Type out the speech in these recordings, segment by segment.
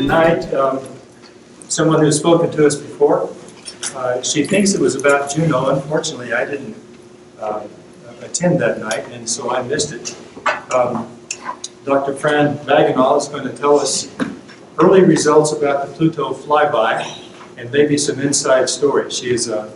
tonight someone who's spoken to us before. She thinks it was about Juno. Unfortunately, I didn't attend that night, and so I missed it. Dr. Fran Bagenal is going to tell us early results about the Pluto flyby and maybe some inside stories. She is a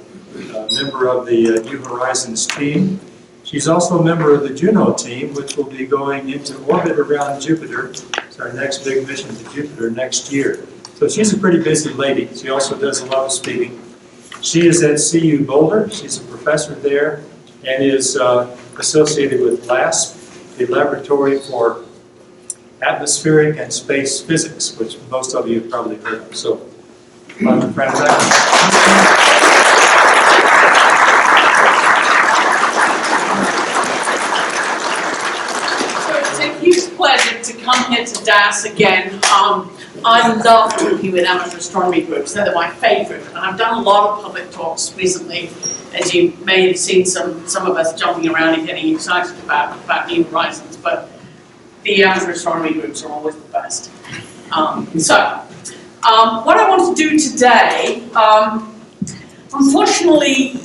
member of the New Horizons team. She's also a member of the Juno team, which will be going into orbit around Jupiter. It's our next big mission to Jupiter next year. So she's a pretty busy lady. She also does a lot of speaking. She is at CU Boulder. She's a professor there and is associated with LASP, the Laboratory for Atmospheric and Space Physics, which most of you have probably heard of. So, Dr. Fran Bagenal. Pleasure to come here to DAS again. I love working with amateur astronomy groups. They're my favorite. And I've done a lot of public talks recently, as you may have seen some of us jumping around and getting excited about New Horizons. But the amateur astronomy groups are always the best. What I want to do today, unfortunately,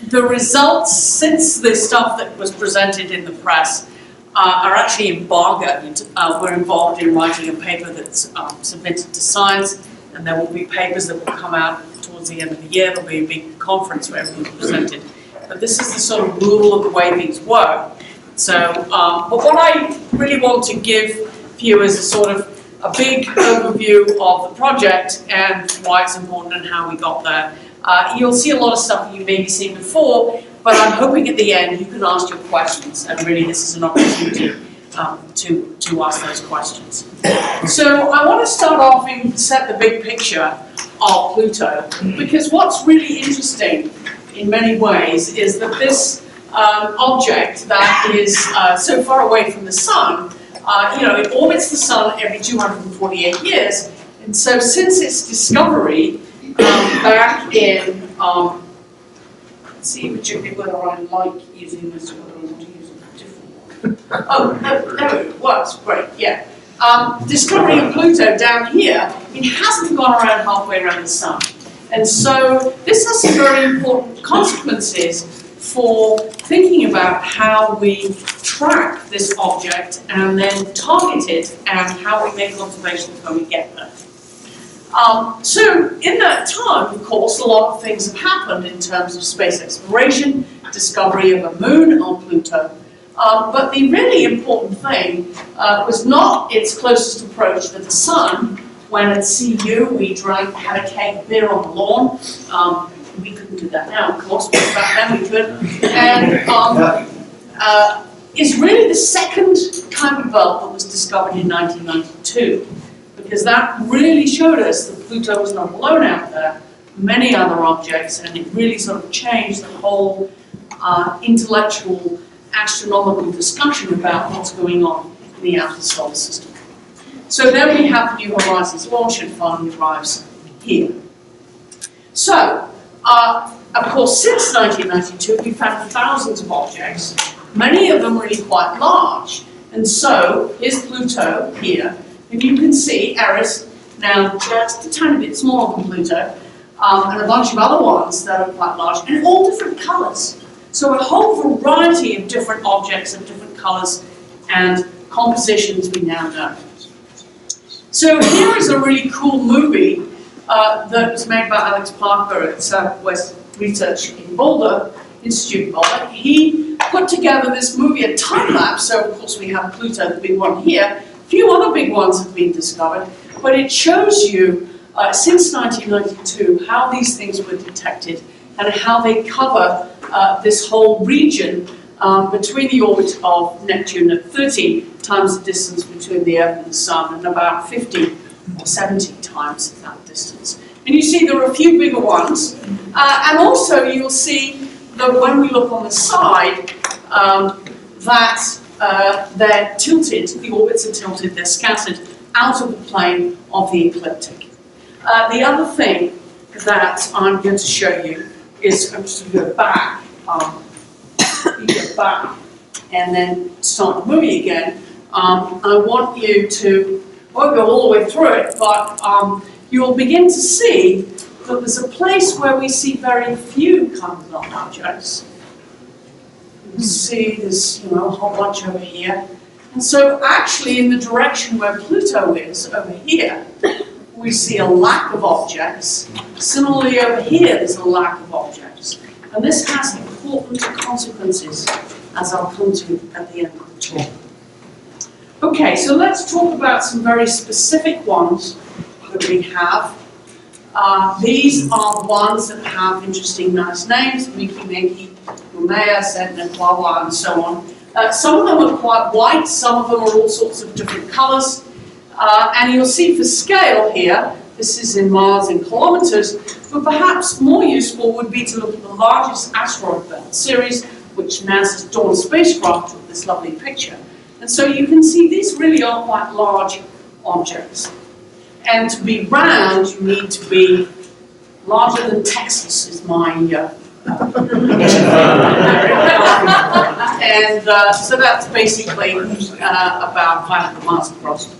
the results since the stuff that was presented in the press are actually embargoed. We're involved in writing a paper that's submitted to Science, and there will be papers that will come out towards the end of the year. There'll be a big conference where everything's presented. But this is the sort of rule of the way things work. So, but what I really want to give viewers is sort of a big overview of the project and why it's important and how we got there. You'll see a lot of stuff that you maybe seen before, but I'm hoping at the end you can ask your questions, and really this is an opportunity to ask those questions. So I want to start off and set the big picture of Pluto, because what's really interesting in many ways is that this object that is so far away from the Sun, it orbits the Sun every 248 years, and so since its discovery back in let's see whether I like using this or whether I want to use a different one. Oh, no, it works, great, yeah. Discovery of Pluto down here, it hasn't gone around halfway around the Sun. And so this has some very important consequences for thinking about how we track this object and then target it and how we make observations when we get there. So in that time, of course, a lot of things have happened in terms of space exploration, discovery of a moon on Pluto. But the really important thing was not its closest approach to the Sun. When at CU we had a keg of beer on the lawn. We couldn't do that now, of course, but back then we could. And is really the second Kuiper belt that was discovered in 1992. Because that really showed us that Pluto was not alone out there, many other objects, and it really sort of changed the whole intellectual astronomical discussion about what's going on in the outer solar system. So then we have the New Horizons launch and finally arrives here. So, of course, since 1992, we've found thousands of objects, many of them really quite large. And so, here's Pluto here. And you can see Eris, now just a tiny bit smaller than Pluto, and a bunch of other ones that are quite large, and all different colours. So a whole variety of different objects of different colours and compositions we now know. So here is a really cool movie that was made by Alex Parker at Southwest Research in Boulder, Institute in Boulder. He put together this movie, a time lapse, so of course we have Pluto, the big one here. A few other big ones have been discovered, but it shows you, since 1992, how these things were detected and how they cover this whole region between the orbit of Neptune at 30 times the distance between the Earth and the Sun, and about 50 or 70 times that distance. And you see there are a few bigger ones, and also you'll see that when we look on the side, that they're tilted, the orbits are tilted, they're scattered out of the plane of the ecliptic. The other thing that I'm going to show you is, I'm just going to go back, you go back and then start the movie again. I want you to won't go all the way through it, but you'll begin to see that there's a place where we see very few kinds of objects. You can see there's a whole bunch over here. And so actually in the direction where Pluto is, over here, we see a lack of objects. Similarly over here, there's a lack of objects. And this has important consequences, as I'll come to at the end of the talk. Okay, so let's talk about some very specific ones that we have. These are ones that have interesting, nice names: Miki Meki, Umea, Sedna, Kwawa, and so on. Some of them are quite white, some of them are all sorts of different colours. And you'll see for scale here, this is in miles and kilometres, but perhaps more useful would be to look at the largest asteroid belt series, which NASA's Dawn spacecraft took this lovely picture. And so you can see these really are quite large objects. And to be round, you need to be larger than Texas, is my and so that's basically about 500 miles across.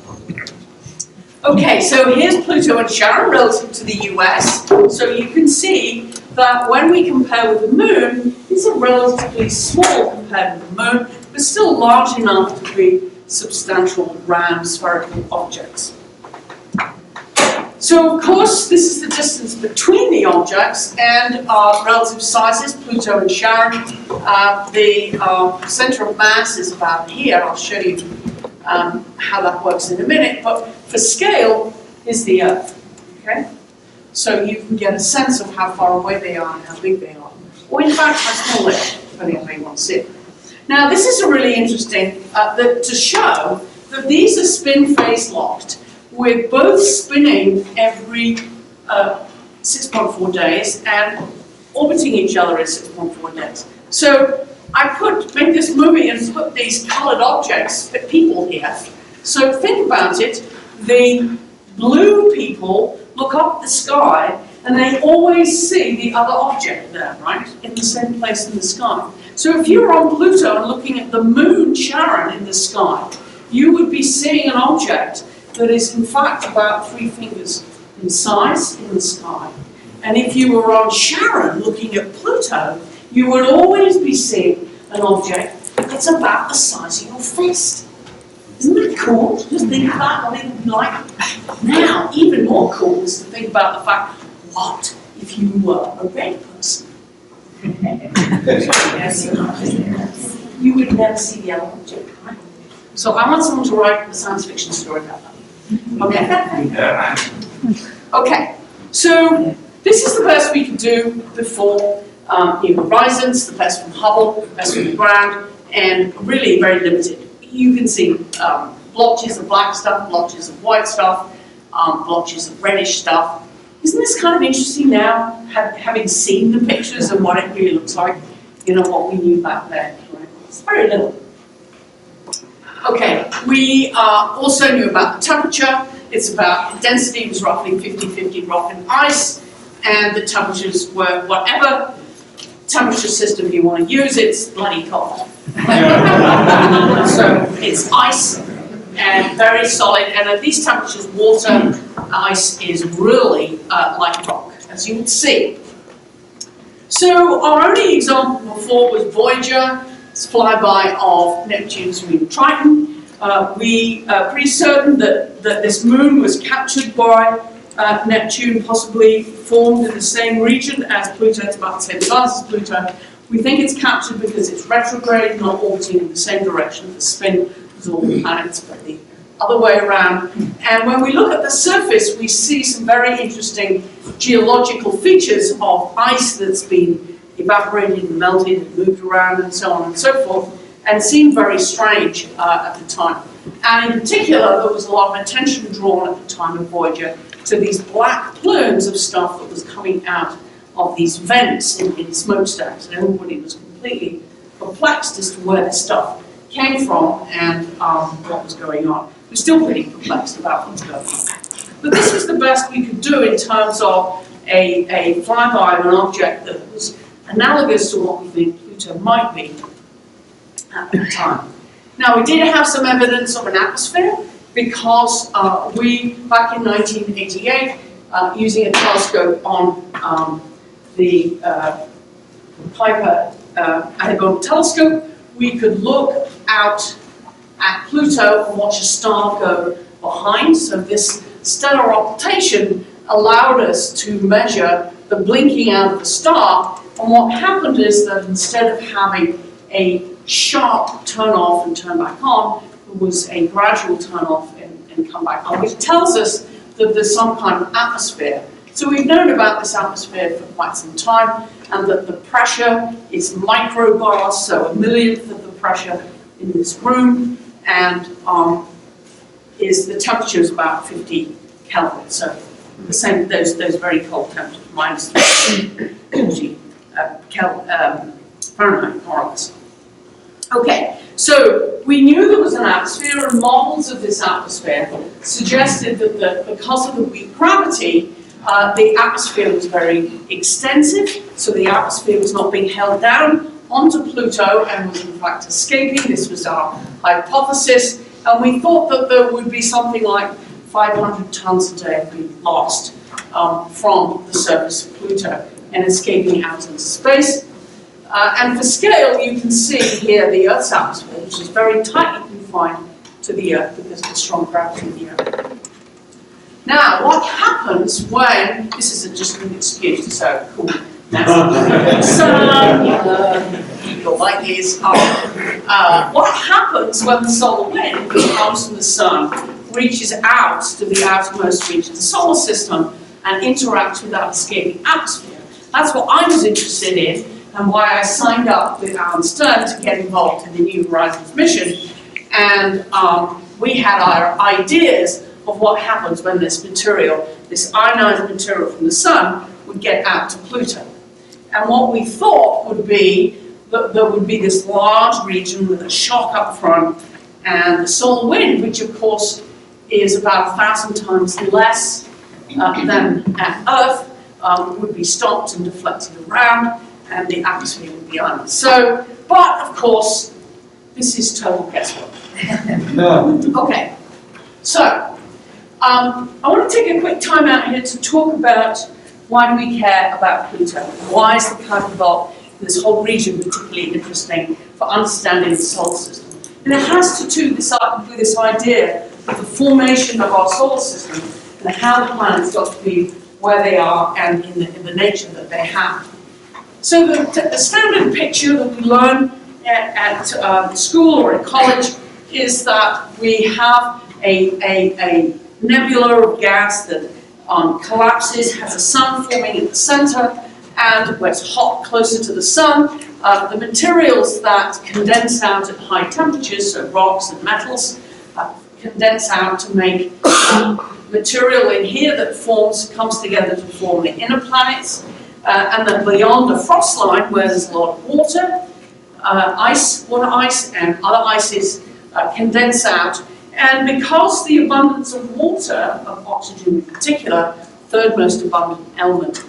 Okay, so here's Pluto and Charon relative to the US. So you can see that when we compare with the Moon, these are relatively small compared with the Moon, but still large enough to be substantial round spherical objects. So of course, this is the distance between the objects and relative sizes, Pluto and Charon. The center of mass is about here. I'll show you how that works in a minute, but for scale is the Earth, okay? So you can get a sense of how far away they are and how big they are, or in fact how small they are, depending on how you want to see it. Now this is a really interesting, to show that these are spin phase locked. We're both spinning every 6.4 days and orbiting each other in 6.4 days. So I made this movie and put these colored objects, people here. So think about it. The blue people look up at the sky and they always see the other object there, right? In the same place in the sky. So if you were on Pluto and looking at the moon Charon in the sky, you would be seeing an object that is in fact about 3 fingers in size in the sky. And if you were on Charon looking at Pluto, you would always be seeing an object that's about the size of your fist. Isn't that cool? Just think about what it would be like. Now, even more cool is to think about the fact, what if you were a red person? You would never see the other object, right? So I want someone to write a science fiction story about that. Okay. Okay. So this is the best we could do before New Horizons, the best from Hubble, the best from the ground, and really very limited. You can see blotches of black stuff, blotches of white stuff, blotches of reddish stuff. Isn't this kind of interesting now, having seen the pictures and what it really looks like? You know, what we knew back then. Right? It's very little. Okay, we also knew about the temperature. It's about density was roughly 50-50 rock and ice, and the temperatures were whatever temperature system you want to use. It's bloody cold. So it's ice and very solid, and at these temperatures, water, ice is really like rock, as you would see. So our only example before was Voyager. It's a flyby of Neptune's moon Triton. We are pretty certain that this moon was captured by Neptune, possibly formed in the same region as Pluto. It's about the same size as Pluto. We think it's captured because it's retrograde, not orbiting in the same direction. The spin is all the planets, but the other way around. And when we look at the surface, we see some very interesting geological features of ice that's been evaporated and melted and moved around and so on and so forth, and seemed very strange at the time. And in particular, there was a lot of attention drawn at the time of Voyager to these black plumes of stuff that was coming out of these vents in smokestacks, and everybody was completely perplexed as to where this stuff came from and what was going on. We're still pretty perplexed about what's going on. But this was the best we could do in terms of a flyby of an object that was analogous to what we think Pluto might be at the time. Now, we did have some evidence of an atmosphere because we, back in 1988, using a telescope on the Kuiper Anemometer telescope, we could look out at Pluto and watch a star go behind. So this stellar occultation allowed us to measure the blinking out of the star. And what happened is that instead of having a sharp turn off and turn back on, it was a gradual turn off and come back on, which tells us that there's some kind of atmosphere. So we've known about this atmosphere for quite some time, and that the pressure is microbars, so a millionth of the pressure in this room, and the temperature is about 50 Kelvin. So the same, those very cold temperatures, minus 40 Fahrenheit, more or less. Okay, so we knew there was an atmosphere, and models of this atmosphere suggested that because of the weak gravity, the atmosphere was very extensive, so the atmosphere was not being held down onto Pluto and was in fact escaping. This was our hypothesis, and we thought that there would be something like 500 tons a day being lost from the surface of Pluto and escaping out into space. And for scale, you can see here the Earth's atmosphere, which is very tightly confined to the Earth because of the strong gravity of the Earth. Now, what happens when, this is just an excuse to say, cool, NASA, sun, people like these, what happens when the solar wind, which comes from the sun, reaches out to the outermost reach of the solar system and interacts with that escaping atmosphere? That's what I was interested in, and why I signed up with Alan Stern to get involved in the New Horizons mission. And we had our ideas of what happens when this material, this ionized material from the sun, would get out to Pluto. And what we thought would be that there would be this large region with a shock up front, and the solar wind, which of course is about 1,000 times less than at Earth, would be stopped and deflected around, and the atmosphere would be ionized. So, but of course, this is total guesswork. Okay, so I want to take a quick time out here to talk about why do we care about Pluto? Why is the Kuiper Belt, this whole region, particularly interesting for understanding the solar system? And it has to do with this idea of the formation of our solar system and how the planets got to be where they are and in the nature that they have. So the standard picture that we learn at school or at college is that we have a nebula of gas that collapses, has a sun forming at the center, and where it's hot closer to the sun, the materials that condense out at high temperatures, so rocks and metals, condense out to make material in here that comes together to form the inner planets, and then beyond the frost line, where there's a lot of water, water ice and other ices condense out. And because the abundance of water, of oxygen in particular, third most abundant element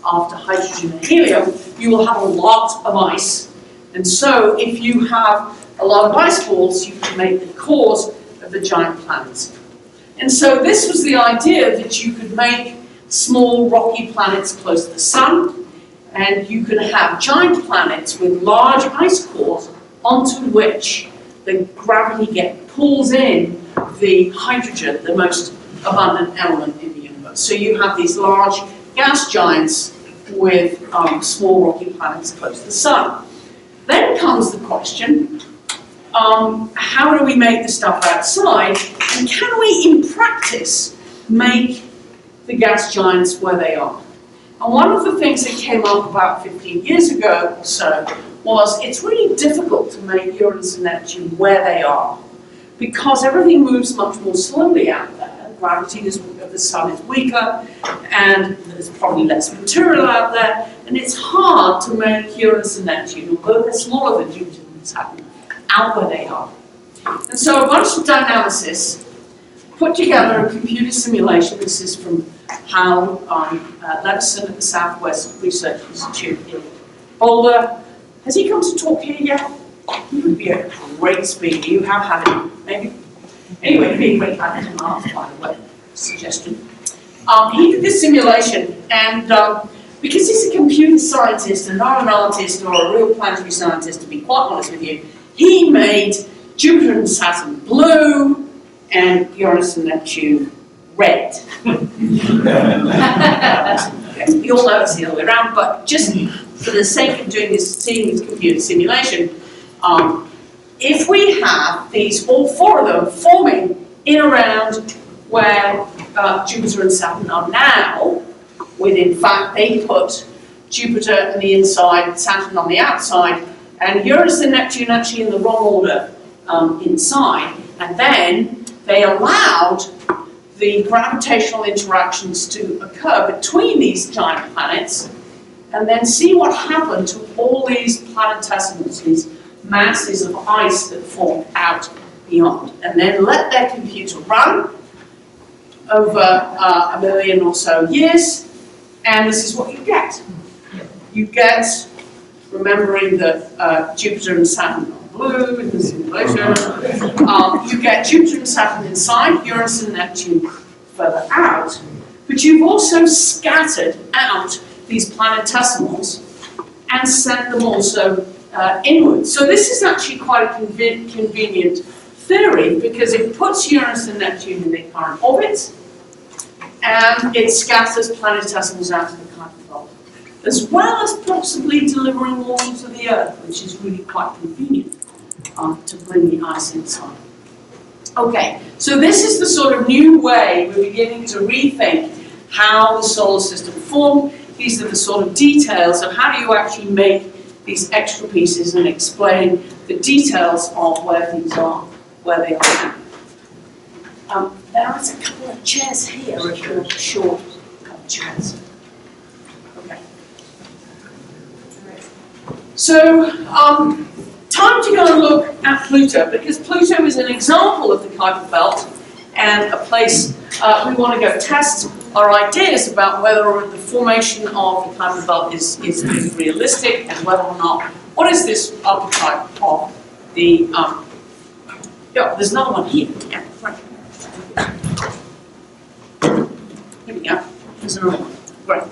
after hydrogen and helium, you will have a lot of ice. And so if you have a lot of ice balls, you can make the cores of the giant planets. And so this was the idea that you could make small rocky planets close to the sun, and you could have giant planets with large ice cores onto which the gravity pulls in the hydrogen, the most abundant element in the universe. So you have these large gas giants with small rocky planets close to the sun. Then comes the question, how do we make the stuff outside, and can we, in practice, make the gas giants where they are? And one of the things that came up about 15 years ago or so was it's really difficult to make Uranus and Neptune where they are, because everything moves much more slowly out there. Gravity of the sun is weaker, and there's probably less material out there, and it's hard to make Uranus and Neptune, although they're smaller than Jupiter and Saturn, out where they are. And so a bunch of dynamicists put together a computer simulation. This is from Hal Levison at the Southwest Research Institute in Boulder. Has he come to talk here yet? He would be a great speaker. You have had him, maybe. Anyway, he'd be a great planet to Mars, by the way, suggestion. He did this simulation, and because he's a computer scientist and not an artist or a real planetary scientist, to be quite honest with you, he made Jupiter and Saturn blue and Uranus and Neptune red. You all know it's the other way around, but just for the sake of doing this, seeing this computer simulation, if we have these, all four of them forming in around where Jupiter and Saturn are now, with in fact they put Jupiter on the inside, Saturn on the outside, and Uranus and Neptune actually in the wrong order inside, and then they allowed the gravitational interactions to occur between these giant planets, and then see what happened to all these planetesimals, these masses of ice that formed out beyond, and then let their computer run over a million or so years, and this is what you get. You get, remembering that Jupiter and Saturn are blue in the simulation, you get Jupiter and Saturn inside, Uranus and Neptune further out, but you've also scattered out these planetesimals and sent them also inwards. So this is actually quite a convenient theory, because it puts Uranus and Neptune in their current orbits, and it scatters planetesimals out of the Kuiper belt, as well as possibly delivering water to the Earth, which is really quite convenient to bring the ice inside. Okay, so this is the sort of new way we're beginning to rethink how the solar system formed. These are the sort of details of how do you actually make these extra pieces and explain the details of where things are, where they are now. There is a couple of chairs here, if you're short, a couple of chairs. Okay. So, time to go and look at Pluto, because Pluto is an example of the Kuiper belt and a place we want to go test our ideas about whether the formation of the Kuiper belt is realistic, and whether or not, what is this archetype of the, yeah, there's another one here. Yeah, right. Here we go. There's another one. Great.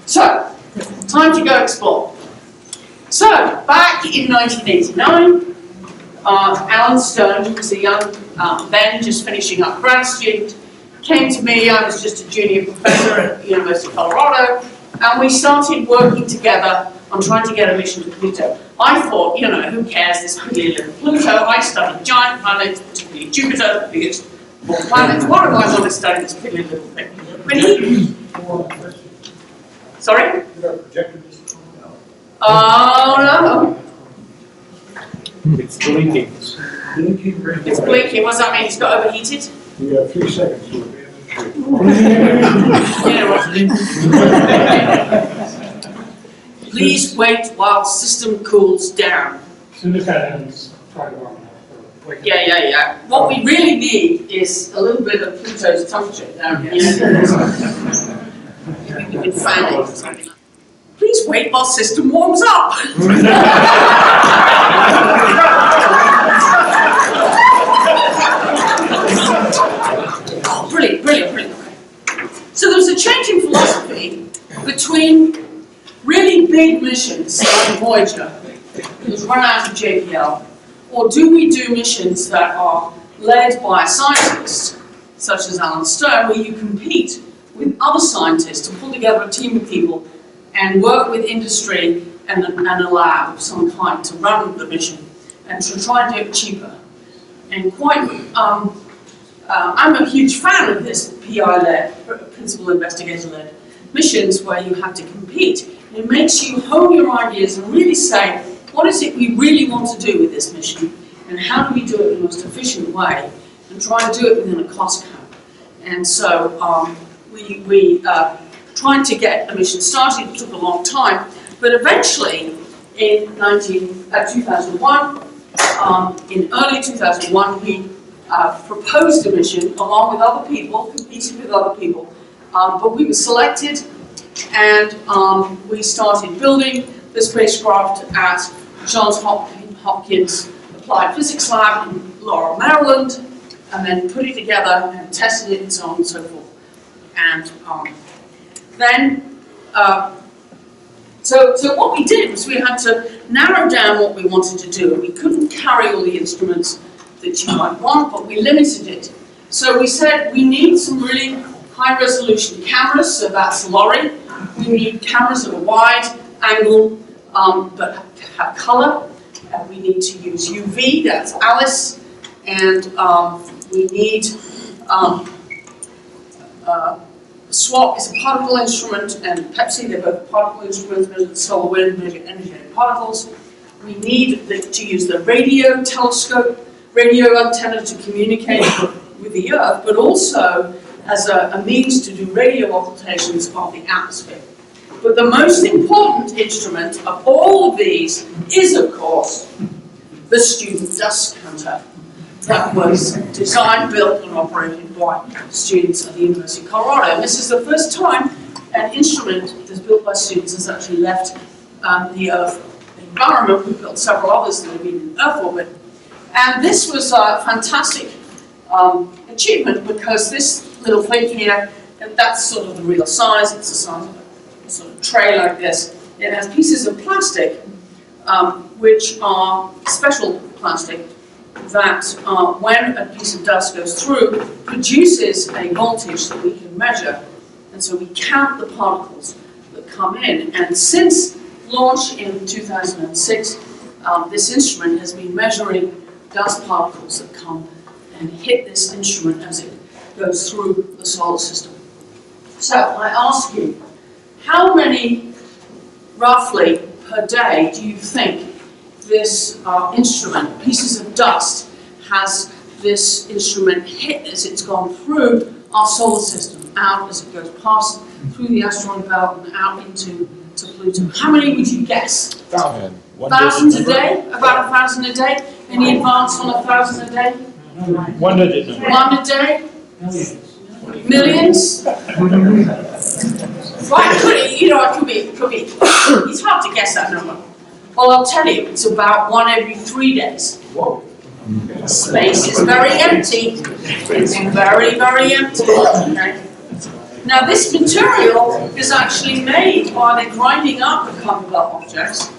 So, time to go explore. So, back in 1989, Alan Stone, who was a young, then just finishing up grad student, came to me. I was just a junior professor at the University of Colorado, and we started working together on trying to get a mission to Pluto. I thought, you know, who cares, this piddly little Pluto? I studied giant planets, particularly Jupiter, the biggest of all planets. Why do I want to study this piddly little thing? But he... Sorry? Oh, no. It's blinking. It's blinking. What does that mean? It's got overheated? You got 3 seconds to Please wait while system cools down. As soon as that ends, try to warm up. Yeah. What we really need is a little bit of Pluto's temperature down here. You can fan it or something. Please wait while system warms up. Oh, brilliant. Okay. So there was a change in philosophy between really big missions like Voyager, that was run out of JPL, or do we do missions that are led by a scientist, such as Alan Stone, where you compete with other scientists to pull together a team of people and work with industry and a lab of some kind to run the mission and to try and do it cheaper. And quite, I'm a huge fan of this PI-led, principal investigator-led missions where you have to compete. It makes you hone your ideas and really say, what is it we really want to do with this mission, and how do we do it in the most efficient way, and try and do it within a cost cap. And so we tried to get the mission started. It took a long time, but eventually in 2001, in early 2001, we proposed a mission along with other people, competed with other people, but we were selected, and we started building the spacecraft at Johns Hopkins applied physics lab in Laurel, Maryland, and then put it together and tested it and so on and so forth. And then, so what we did was we had to narrow down what we wanted to do. We couldn't carry all the instruments that you might want, but we limited it. So we said we need some really high-resolution cameras, so that's LORRI. We need cameras at a wide angle, but have color. We need to use UV, that's Alice. And we need SWAP is a particle instrument, and Pepsi, they're both particle instruments, measure the solar wind, measure energetic particles. We need to use the radio telescope, radio antenna to communicate with the Earth, but also as a means to do radio occultations of the atmosphere. But the most important instrument of all of these is, of course, the student dust counter that was designed, built, and operated by students at the University of Colorado. And this is the first time an instrument that's built by students has actually left the Earth environment. We've built several others that have been in Earth orbit. And this was a fantastic achievement because this little thing here, that's sort of the real size. It's the size of a sort of tray like this. It has pieces of plastic, which are special plastic, that when a piece of dust goes through, produces a voltage that we can measure. And so we count the particles that come in. And since launch in 2006, this instrument has been measuring dust particles that come and hit this instrument as it goes through the solar system. So I ask you, how many, roughly, per day do you think this instrument, pieces of dust, has this instrument hit as it's gone through our solar system, out as it goes past, through the asteroid belt and out into Pluto? How many would you guess? Thousands a day? About 1,000 a day? Any advance on 1,000 a day? One digit number. One a day? Millions? Well, it could be. It's hard to guess that number. Well, I'll tell you, it's about 1 every 3 days. Whoa. Space is very empty. It's very, very empty. Okay? Now, this material is actually made by the grinding up of Kuiper belt objects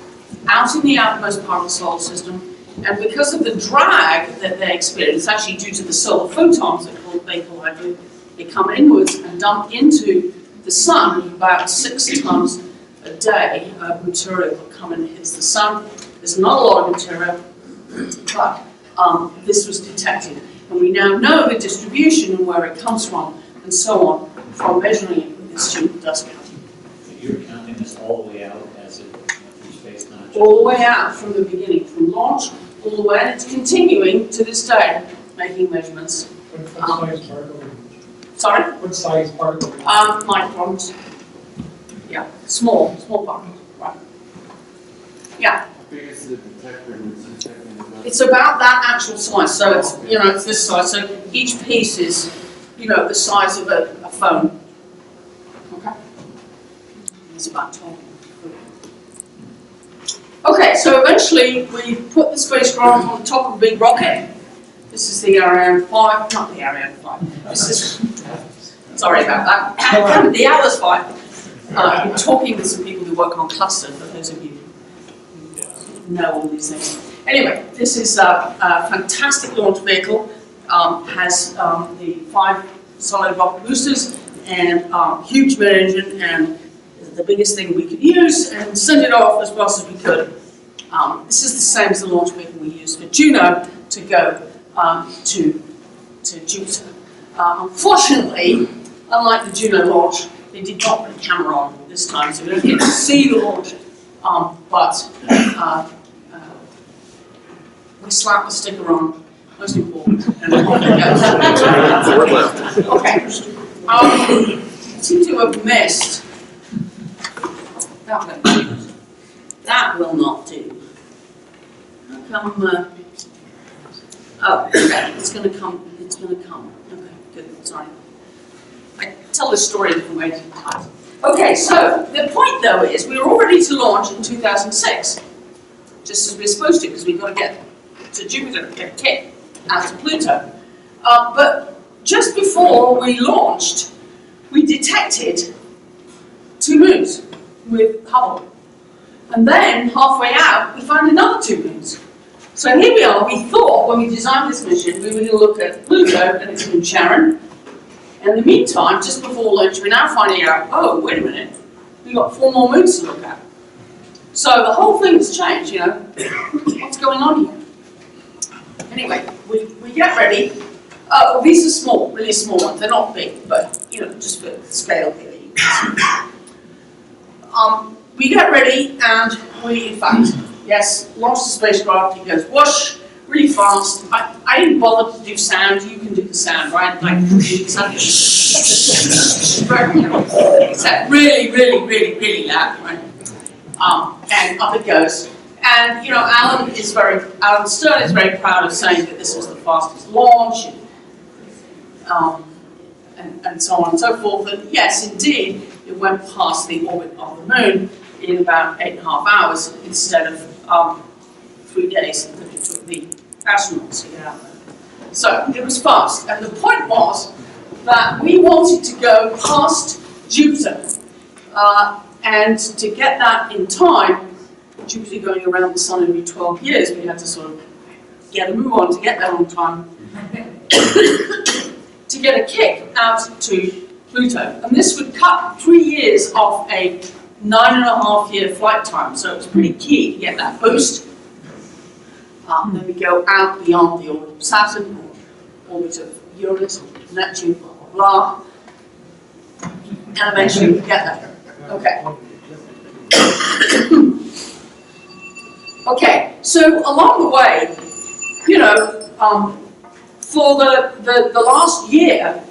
out in the outermost part of the solar system, and because of the drag that they experience, actually due to the solar photons that they collide with, they come inwards and dump into the sun about 6 tons a day of material that come and hits the sun. There's not a lot of material, but this was detected, and we now know the distribution and where it comes from, and so on, from measuring it with this student dust counter. You're counting this all the way out as it through space, not just... All the way out from the beginning, from launch, all the way, and it's continuing to this day, making measurements. What size particle? Sorry? What size particle? Microns. Yeah, small particles, right. Yeah. How big is the detector that's detecting the dust? It's about that actual size, so it's, it's this size, so each piece is, the size of a phone. Okay? It's about 12. Okay, so eventually we put the spacecraft on the top of a big rocket. This is the Ariane 5, not the Ariane 5. This is, sorry about that, the Atlas 5. I'm talking with some people who work on cluster, for those of you who know all these things. Anyway, this is a fantastic launch vehicle. Has the 5 solid rocket boosters and huge mid-engine, and the biggest thing we could use, and send it off as fast as we could. This is the same as the launch vehicle we used for Juno to go to Jupiter. Unfortunately, unlike the Juno launch, they did not put a camera on this time, so we don't get to see the launch. But we slap the sticker on, most important, and off it goes. Okay. I seem to have missed. That will not do. How come? Oh, okay. It's going to come. It's going to come. Okay, good. Sorry. I tell this story a different way sometimes. Okay, so the point though is we were all ready to launch in 2006, just as we were supposed to, because we've got to get to Jupiter, get a kick out to Pluto. But just before we launched, we detected 2 moons with Hubble. And then, halfway out, we found another 2 moons. So here we are. We thought, when we designed this mission, we were going to look at Pluto and its moon Charon. And in the meantime, just before launch, we're now finding out, oh, wait a minute, we've got 4 more moons to look at. So the whole thing has changed, you know. What's going on here? Anyway, we get ready. Oh, these are small, really small ones. They're not big, but, you know, just for scale here. You can see. We get ready and we, in fact, yes, launch the spacecraft. It goes whoosh, really fast. I didn't bother to do sound. You can do the sound, right? Like, it's really, really, really, really loud, right? And up it goes. And, you know, Alan Stern is very proud of saying that this was the fastest launch, and so on and so forth. And yes, indeed, it went past the orbit of the moon in about 8.5 hours instead of 3 days that it took the astronauts to get out there. So it was fast. And the point was that we wanted to go past Jupiter. And to get that in time, Jupiter going around the sun every 12 years, we had to sort of get a move on to get there on time. To get a kick out to Pluto. And this would cut 3 years off a 9.5-year flight time, so it was pretty key to get that boost. Then we go out beyond the orbit of Saturn, or orbit of Uranus, or Neptune, blah, blah, blah. And eventually we get there. Okay. Okay, so along the way, you know, for the last year,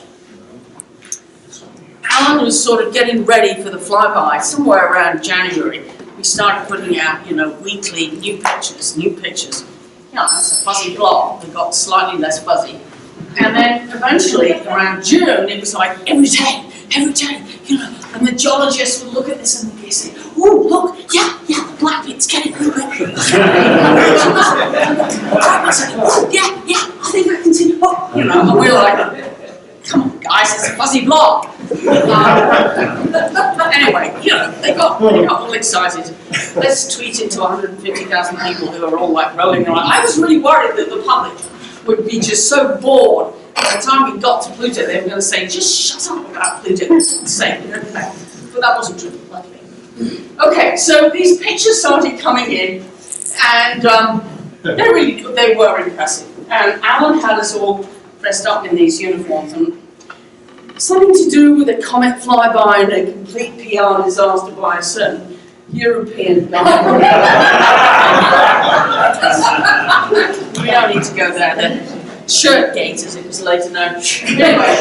Alan was sort of getting ready for the flyby. Somewhere around January, we started putting out, you know, weekly new pictures. You know, that's a fuzzy blob that got slightly less fuzzy. And then eventually, around June, it was like every day, you know, and the geologists would look at this and they'd say, oh, look, yeah, the black bit's getting a little bit. Yeah, I think I can see, oh, you know, and we're like, come on, guys, it's a fuzzy blob. Anyway, you know, they got all excited. Let's tweet it to 150,000 people who are all like rolling around. I was really worried that the public would be just so bored. By the time we got to Pluto, they were going to say, just shut up about Pluto. It's insane. But that wasn't true, luckily. Okay, so these pictures started coming in, and they were impressive. And Alan had us all dressed up in these uniforms, and something to do with a comet flyby and a complete PR disaster by a certain European guy. We don't need to go there. The shirt gate, as it was later known. Anyway,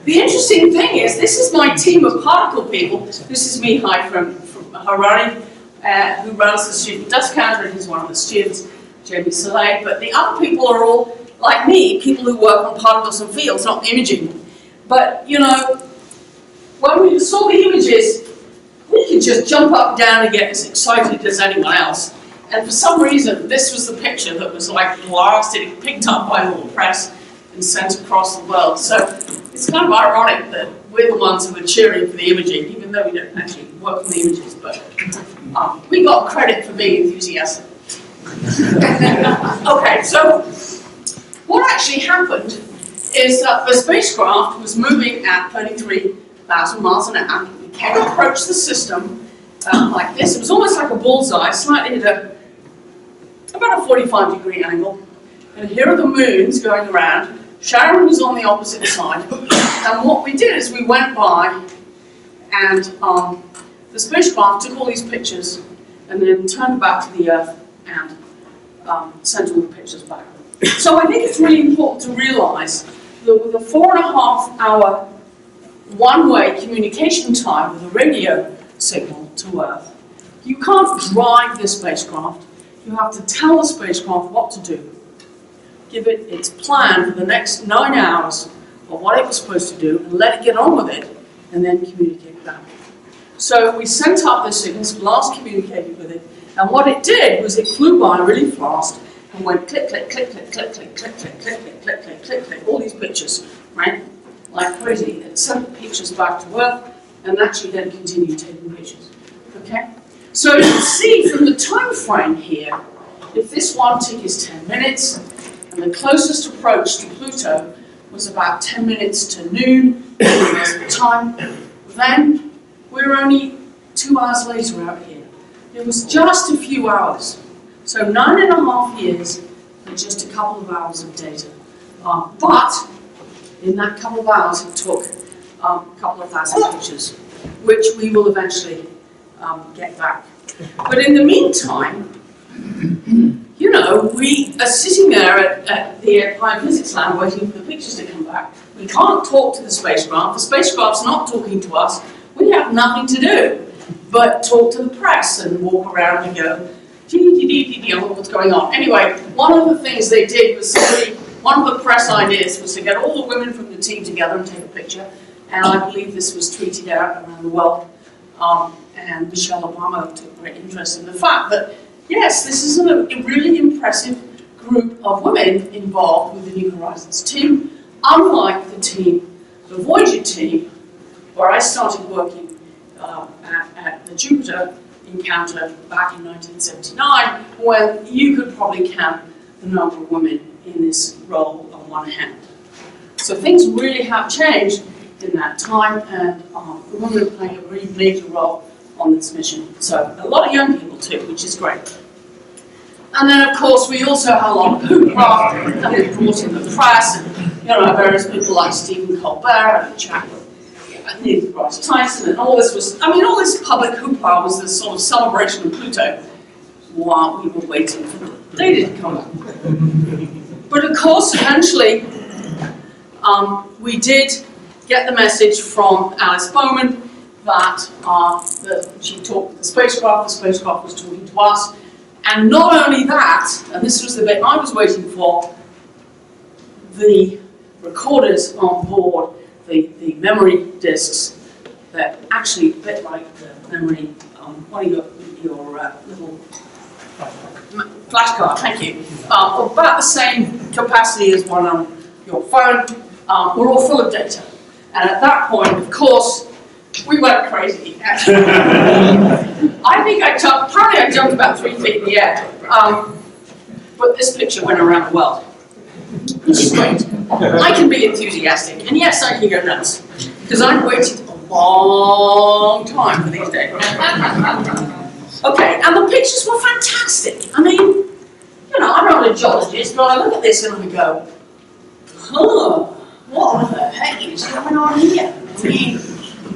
the interesting thing is, this is my team of particle people. This is Mihai from Harari, who runs the student dust counter, and he's one of the students, Jamie Soleil. But the other people are all, like me, people who work on particles and fields, not imaging. But, you know, when we saw the images, we could just jump up and down and get as excited as anyone else. And for some reason, this was the picture that was like blasted, picked up by all the press and sent across the world. So it's kind of ironic that we're the ones who are cheering for the imaging, even though we don't actually work on the images, but we got credit for being enthusiastic. Okay, so what actually happened is that the spacecraft was moving at 33,000 miles an hour. We came to approach the system like this. It was almost like a bullseye, slightly at about a 45-degree angle. And here are the moons going around. Charon was on the opposite side. And what we did is we went by, and the spacecraft took all these pictures and then turned back to the Earth and sent all the pictures back. So I think it's really important to realize that with a 4.5-hour one-way communication time with a radio signal to Earth, you can't drive this spacecraft. You have to tell the spacecraft what to do. Give it its plan for the next 9 hours of what it was supposed to do, and let it get on with it, and then communicate back. So we sent up this signal, last communicated with it, And what it did was it flew by really fast and went click, click, click, click, click, click, click, click, click, click, click, click, click, click, all these pictures, right? Like crazy. It sent pictures back to Earth and actually then continued taking pictures. Okay? So you can see from the time frame here, if this one tick is 10 minutes, and the closest approach to Pluto was about 10 minutes to noon, the time, then we're only 2 hours later out here. It was just a few hours. So 9.5 years and just a couple of hours of data. But in that couple of hours it took a couple of thousand pictures, which we will eventually get back. But in the meantime, you know, we are sitting there at the Applied Physics Lab waiting for the pictures to come back. We can't talk to the spacecraft. The spacecraft's not talking to us. We have nothing to do but talk to the press and walk around and go, I don't know what's going on. Anyway, one of the things they did was one of the press ideas was to get all the women from the team together and take a picture. And I believe this was tweeted out around the world. And Michelle Obama took great interest in the fact that, yes, this is a really impressive group of women involved with the New Horizons team, unlike the team, the Voyager team, where I started working at the Jupiter encounter back in 1979, when you could probably count the number of women in this role on one hand. So things really have changed in that time, and the women are playing a really major role on this mission. So a lot of young people too, which is great. And then of course we also had a lot of hoopla, and it brought in the press, and you know, various people like Stephen Colbert and Chamberlin, Neil deGrasse Tyson, and all this was, I mean, all this public hoopla was this sort of celebration of Pluto while we were waiting for the data to come up. But of course, eventually, we did get the message from Alice Bowman that she talked with the spacecraft was talking to us, and not only that, and this was the bit I was waiting for, the recorders on board, the memory disks that actually a bit like the memory, one of your little flashcard, thank you, about the same capacity as one on your phone, were all full of data. And at that point, of course, we went crazy. I think apparently I jumped about 3 feet in the air. But this picture went around the world, which is great. I can be enthusiastic, and yes, I can go nuts, because I've waited a long time for these days. Okay, and the pictures were fantastic. I mean, you know, I'm not a geologist, but I look at this and I go, huh, what the heck is going on here? I mean,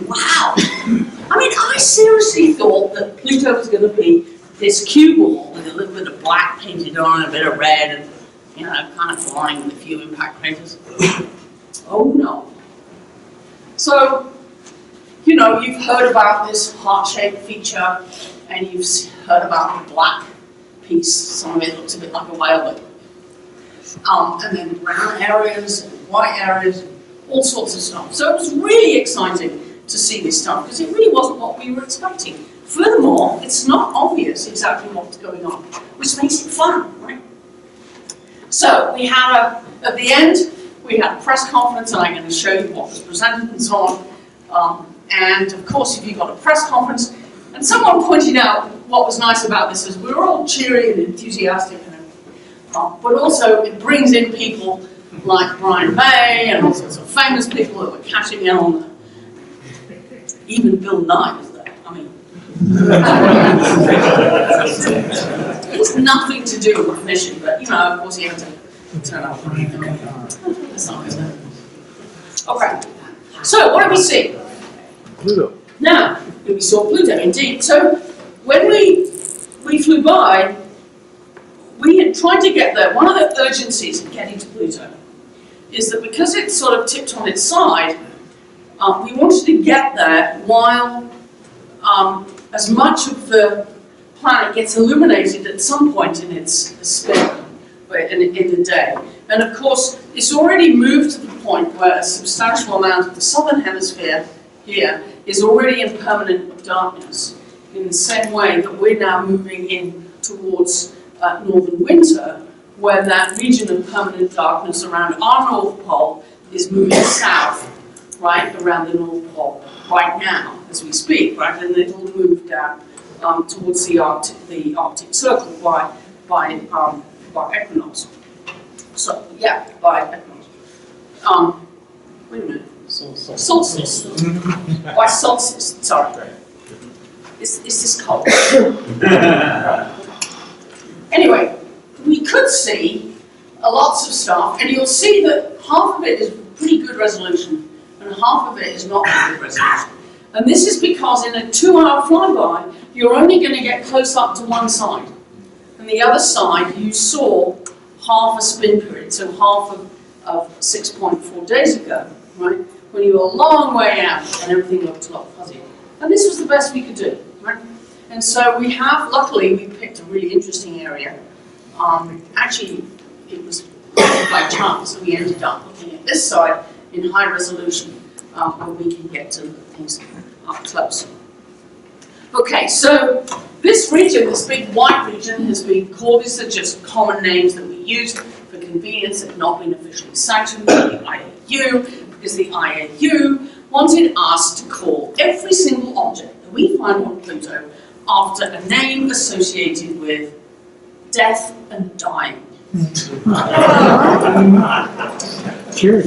wow. I mean, I seriously thought that Pluto was going to be this cue ball with a little bit of black painted on and a bit of red and, you know, kind of flying with a few impact craters. Oh no. So, you know, you've heard about this heart-shaped feature, and you've heard about the black piece. Some of it looks a bit like a whale, and then brown areas and white areas, all sorts of stuff. So it was really exciting to see this stuff, because it really wasn't what we were expecting. Furthermore, it's not obvious exactly what's going on, which makes it fun, right? So we had at the end, we had a press conference, and I'm going to show you what was presented and so on. And of course, if you've got a press conference, and someone pointed out what was nice about this is we were all cheery and enthusiastic, but also it brings in people like Brian May and all sorts of famous people that were cashing in on the, even Bill Nye was there. I mean, it's nothing to do with the mission, but you know, of course, you have to turn up. That's not good. Okay, so what did we see? Pluto. Now, we saw Pluto, indeed. So when we flew by, we had tried to get there. One of the urgencies of getting to Pluto is that because it's sort of tipped on its side, we wanted to get there while as much of the planet gets illuminated at some point in its spin, in the day. And of course, it's already moved to the point where a substantial amount of the southern hemisphere here is already in permanent darkness. in the same way that we're now moving in towards northern winter, where that region of permanent darkness around our North Pole is moving south, right, around the North Pole, right now, as we speak, right, and it'll move down towards the Arctic Circle by equinox. So, yeah, by equinox. Wait a minute. Solstice. By solstice, sorry. Is this cold? Anyway, we could see lots of stuff, and you'll see that half of it is pretty good resolution, and half of it is not very good resolution. And this is because in a 2-hour flyby, you're only going to get close up to one side. And the other side, you saw half a spin period, so half of 6.4 days ago, right? When you were a long way out and everything looked a lot fuzzy. And this was the best we could do, right? And so we have, luckily, we picked a really interesting area. Actually, it was by chance that we ended up looking at this side in high resolution, where we can get to things up close. Okay, so this region, this big white region, has been called, these are just common names that we use for convenience, have not been officially sanctioned by the IAU, because the IAU wanted us to call every single object that we find on Pluto after a name associated with death and dying. Sure.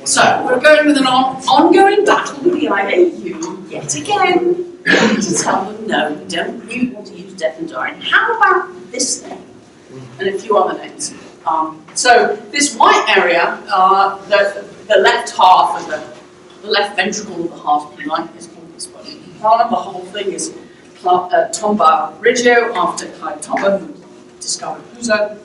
So we're going with an ongoing battle with the IAU yet again to tell them no, we don't really want to use death and dying. How about this thing? And a few other names. So this white area, the left half of the left ventricle of the heart, if you like, is called this one. The whole thing is Tomba Regio, after Kai Tomba, who discovered Pluto.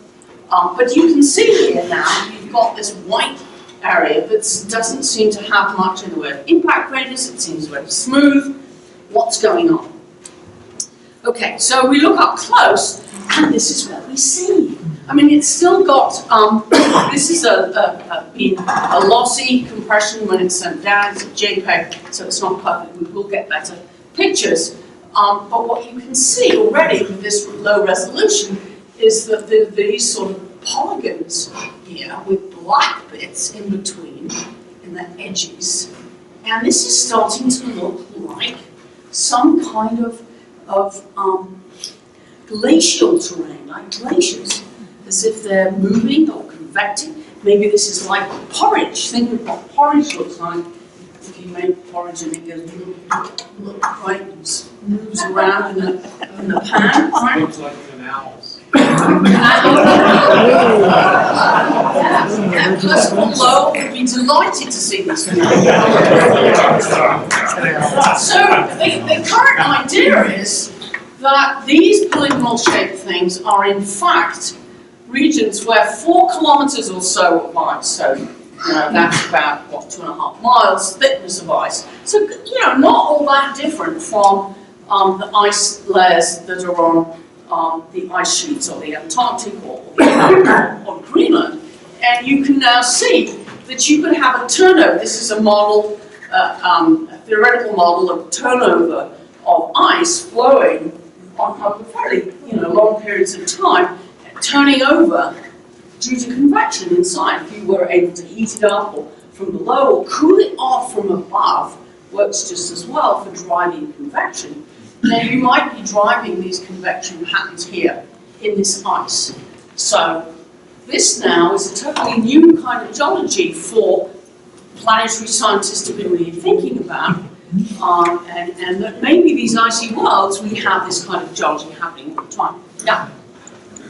But you can see here now, you've got this white area that doesn't seem to have much in the way of impact craters. It seems very smooth. What's going on? Okay, so we look up close, and this is what we see. I mean, it's still got, this is been a lossy compression when it's sent down. It's a JPEG, so it's not perfect. We will get better pictures. But what you can see already with this low resolution is that these sort of polygons here with black bits in between, in the edges. And this is starting to look like some kind of glacial terrain, like glaciers, as if they're moving or convecting. Maybe this is like porridge. Think of what porridge looks like. If you make porridge and it goes look right, and moves around in the pan, right? Looks like canals. Low would be delighted to see this. So the current idea is that these polygonal-shaped things are in fact regions where 4 kilometers or so of ice, so that's about, what, 2.5 miles thickness of ice. So, not all that different from the ice layers that are on the ice sheets of the Antarctic or Greenland. And you can now see that you could have a turnover. This is a model, a theoretical model of turnover of ice flowing on fairly, long periods of time, turning over due to convection inside. If you were able to heat it up or from below or cool it off from above, works just as well for driving convection. Now you might be driving these convection patterns here in this ice. So this now is a totally new kind of geology for planetary scientists to be really thinking about. And that maybe these icy worlds, we have this kind of geology happening all the time. Yeah?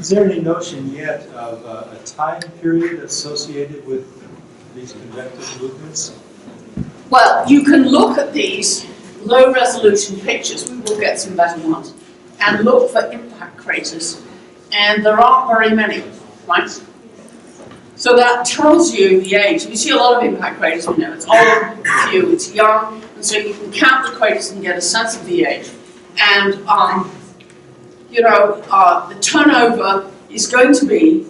Is there any notion yet of a time period associated with these convective movements? Well, you can look at these low-resolution pictures, we will get some better ones, and look for impact craters, and there aren't very many, right? So that tells you the age. We see a lot of impact craters, we know it's old, few, it's young, and so you can count the craters and get a sense of the age. And, the turnover is going to be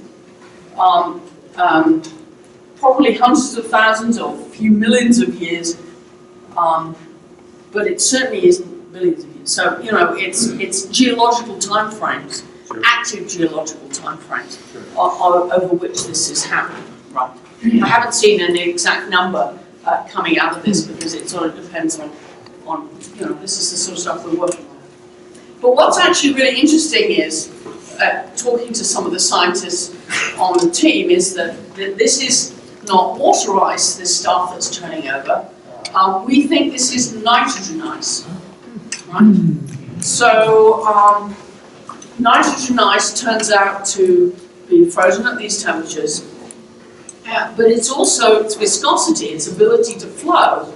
probably hundreds of thousands or a few millions of years but it certainly isn't billions of years. So, you know, it's geological timeframes, active geological timeframes over which this is happening, right? I haven't seen any exact number coming out of this because it sort of depends on, you know, this is the sort of stuff we're working on. But what's actually really interesting is, talking to some of the scientists on the team, is that this is not water ice, this stuff that's turning over. We think this is nitrogen ice, right? So nitrogen ice turns out to be frozen at these temperatures, but it's also its viscosity, its ability to flow,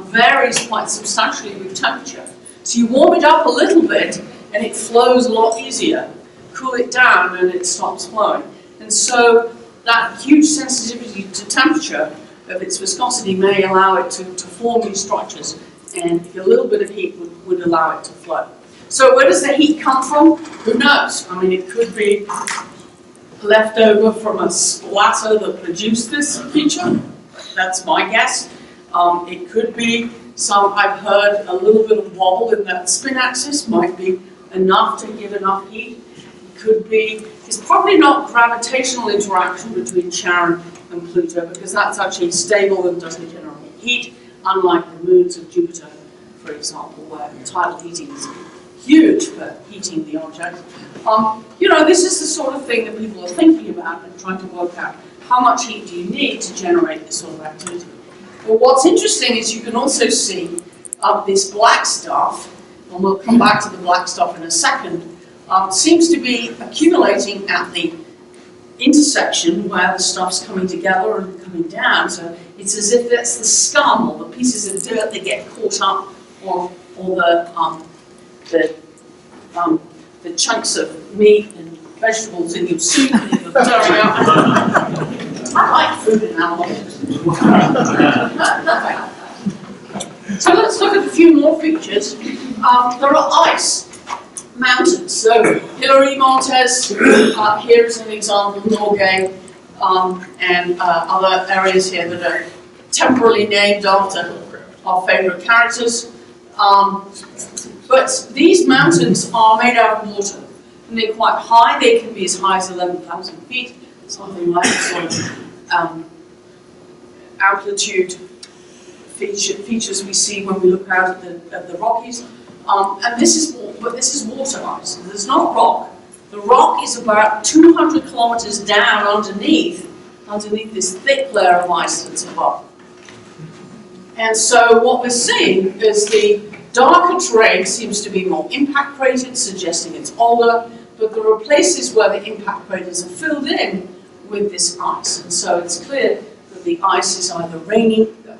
varies quite substantially with temperature. So you warm it up a little bit and it flows a lot easier. Cool it down and it stops flowing. And so that huge sensitivity to temperature of its viscosity may allow it to form these structures, and a little bit of heat would allow it to flow. So where does the heat come from? Who knows? I mean, it could be left over from a splatter that produced this feature. That's my guess. It could be I've heard a little bit of wobble in that spin axis might be enough to give enough heat. It could be, it's probably not gravitational interaction between Charon and Pluto, because that's actually stable and doesn't generate heat, unlike the moons of Jupiter, for example, where tidal heating is huge for heating the object. You know, this is the sort of thing that people are thinking about and trying to work out how much heat do you need to generate this sort of activity. But what's interesting is you can also see this black stuff, and we'll come back to the black stuff in a second, seems to be accumulating at the intersection where the stuff's coming together and coming down. So it's as if that's the scum or the pieces of dirt that get caught up, or the chunks of meat and vegetables in your soup that you're throwing up. I like food in animals. So let's look at a few more features. There are ice mountains. So LORRI Montes, here is an example, Norgay, and other areas here that are temporarily named after our favourite characters. But these mountains are made out of water, and they're quite high. They can be as high as 11,000 feet, something like sort of altitude features we see when we look out at the Rockies. And this is water ice. There's not rock. The rock is about 200 kilometers down underneath this thick layer of ice that's above. And so what we're seeing is the darker terrain seems to be more impact cratered, suggesting it's older, but there are places where the impact craters are filled in with this ice. And so it's clear that the ice is either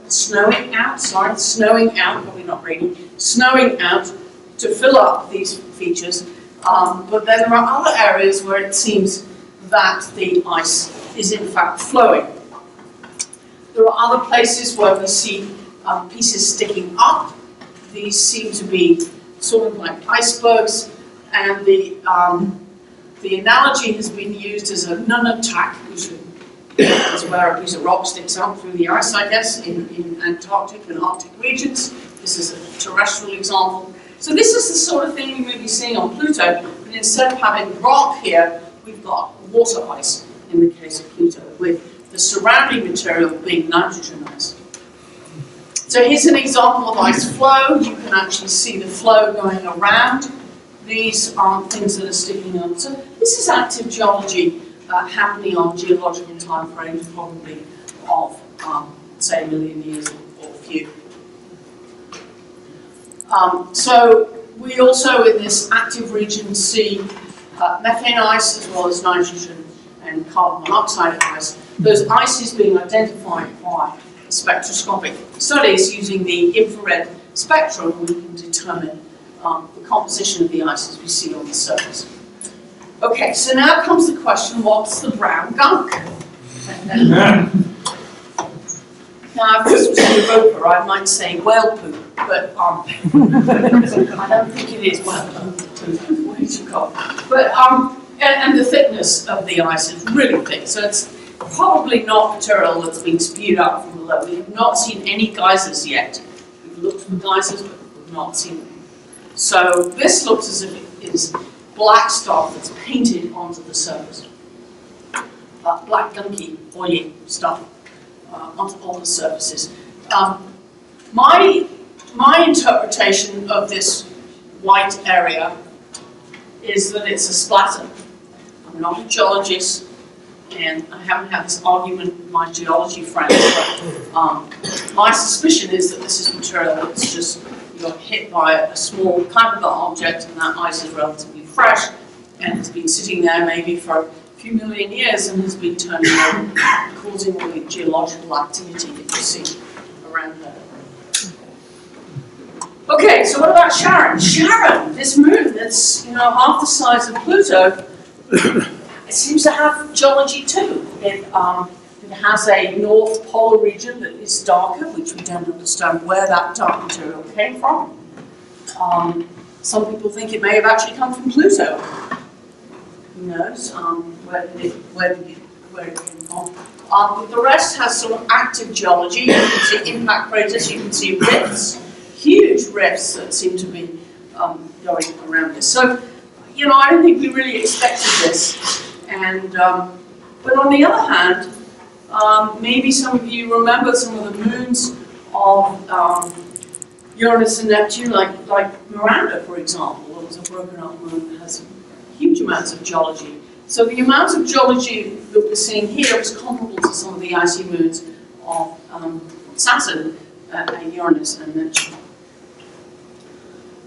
snowing out, probably not raining, snowing out to fill up these features. But then there are other areas where it seems that the ice is in fact flowing. There are other places where we see pieces sticking up. These seem to be sort of like icebergs, and the analogy has been used as a Nunataq, which is where a piece of rock sticks up through the ice, I guess, in Antarctic and Arctic regions. This is a terrestrial example. So this is the sort of thing we may be seeing on Pluto, but instead of having rock here, we've got water ice in the case of Pluto, with the surrounding material being nitrogen ice. So here's an example of ice flow. You can actually see the flow going around. These are things that are sticking up. So this is active geology happening on geological time frames, probably of, say, a million years or a few. So we also, in this active region, see methane ice as well as nitrogen and carbon monoxide ice. Those ices being identified by spectroscopic studies using the infrared spectrum, we can determine the composition of the ice as we see on the surface. Okay, so now comes the question, what's the brown gunk? Now, if this was a Europa, I might say whale poop, but I don't think it is whale poop. Way too cold. But and the thickness of the ice is really thick, so it's probably not material that's been spewed out from below. We have not seen any geysers yet. We've looked for geysers, but we've not seen them. So this looks as if it is black stuff that's painted onto the surface. Black gunky, oily stuff onto all the surfaces. My interpretation of this white area is that it's a splatter. I'm not a geologist, and I haven't had this argument with my geology friends, but my suspicion is that this is material that's just got hit by a small Kuiper object, and that ice is relatively fresh, and it's been sitting there maybe for a few million years and has been turning over, causing all the geological activity that you see around there. Okay, so what about Charon? Charon, this moon that's half the size of Pluto, it seems to have geology too. It has a north polar region that is darker, which we don't understand where that dark material came from. Some people think it may have actually come from Pluto. Who knows where it came from? But the rest has some active geology. You can see impact craters, you can see rifts, huge rifts that seem to be going around this. So, I don't think we really expected this. And but on the other hand, maybe some of you remember some of the moons of Uranus and Neptune, like Miranda, for example. It was a broken up moon that has huge amounts of geology. So the amount of geology that we're seeing here is comparable to some of the icy moons of Saturn and Uranus and Neptune.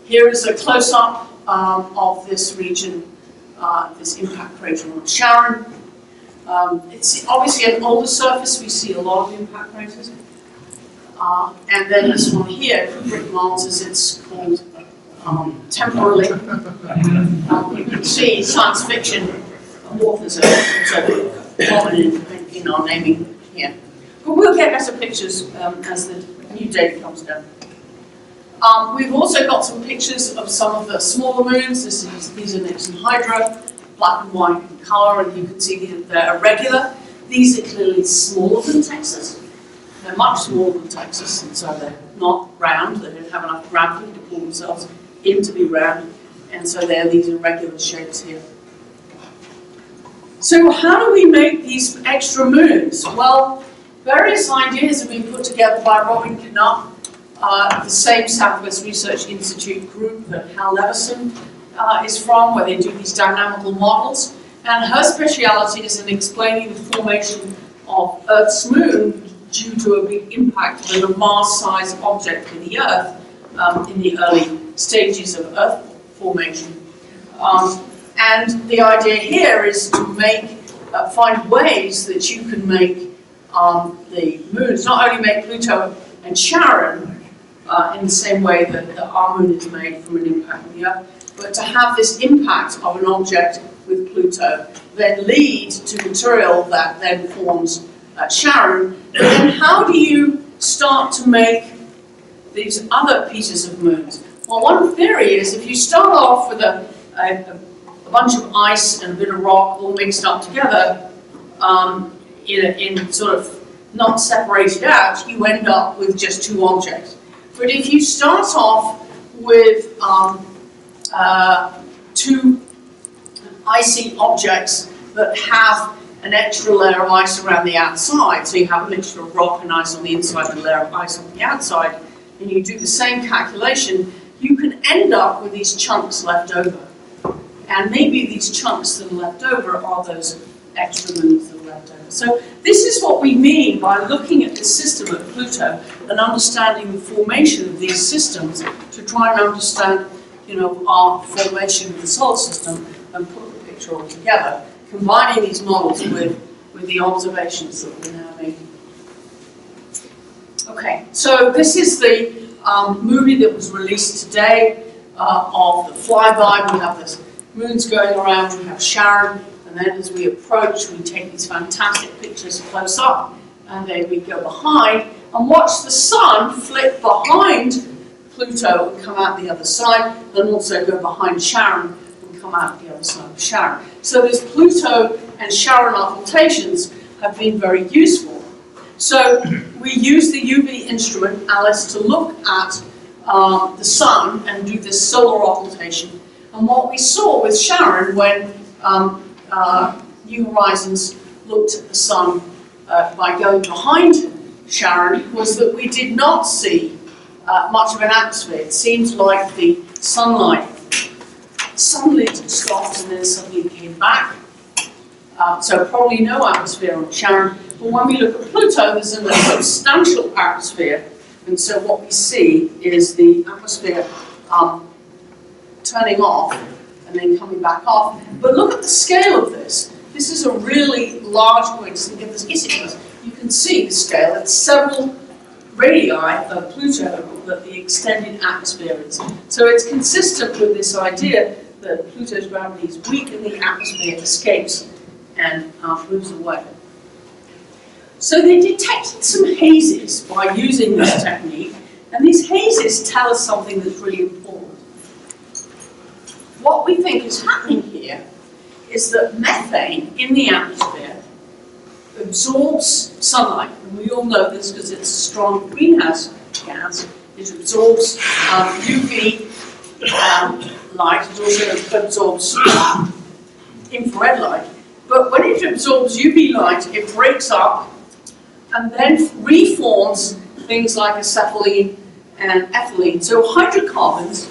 Here is a close-up of this region, this impact crater on Charon. It's obviously an older surface. We see a lot of impact craters. And then this one here, Kuiper Mars, it's called temporally. You can see science fiction authors are common in our naming here. But we'll get better pictures as the new data comes down. We've also got some pictures of some of the smaller moons. These are Nixon Hydra, black and white in color, and you can see they're irregular. These are clearly smaller than Texas. They're much smaller than Texas, and so they're not round. They don't have enough gravity to pull themselves in to be round, and so they're these irregular shapes here. So how do we make these extra moons? Well, various ideas have been put together by Robin Canup, the same Southwest Research Institute group that Hal Leveson is from, where they do these dynamical models. And her speciality is in explaining the formation of Earth's moon due to a big impact with a Mars-sized object in the Earth in the early stages of Earth formation. And the idea here is to find ways that you can make the moons, not only make Pluto and Charon in the same way that our moon is made from an impact with the Earth, but to have this impact of an object with Pluto then lead to material that then forms Charon. And then how do you start to make these other pieces of moons? Well, one theory is if you start off with a bunch of ice and a bit of rock all mixed up together in sort of not separated out, you end up with just two objects. But if you start off with two icy objects that have an extra layer of ice around the outside, so you have a mixture of rock and ice on the inside and a layer of ice on the outside, and you do the same calculation, you can end up with these chunks left over. And maybe these chunks that are left over are those extra moons that are left over. So this is what we mean by looking at the system of Pluto and understanding the formation of these systems to try and understand, our formation of the solar system and put the picture all together, combining these models with the observations that we're now making. Okay, so this is the movie that was released today of the flyby. We have this moons going around, we have Charon, and then as we approach, we take these fantastic pictures close up, and then we go behind and watch the sun flip behind Pluto and come out the other side, then also go behind Charon and come out the other side of Charon. So these Pluto and Charon occultations have been very useful. So we used the UV instrument, Alice, to look at the sun and do this solar occultation. And what we saw with Charon when New Horizons looked at the sun by going behind Charon was that we did not see much of an atmosphere. It seems like the sunlight suddenly stopped and then suddenly came back. So probably no atmosphere on Charon. But when we look at Pluto, there's a substantial atmosphere. And so what we see is the atmosphere turning off and then coming back off. But look at the scale of this. This is a really large point. You can see the scale. It's several radii of Pluto that the extended atmosphere is. So it's consistent with this idea that Pluto's gravity is weak and the atmosphere escapes and moves away. So they detected some hazes by using this technique, and these hazes tell us something that's really important. What we think is happening here is that methane in the atmosphere absorbs sunlight, and we all know this because it's a strong greenhouse gas. It absorbs UV light, it also absorbs infrared light. But when it absorbs UV light, it breaks up and then reforms things like acetylene and ethylene. So hydrocarbons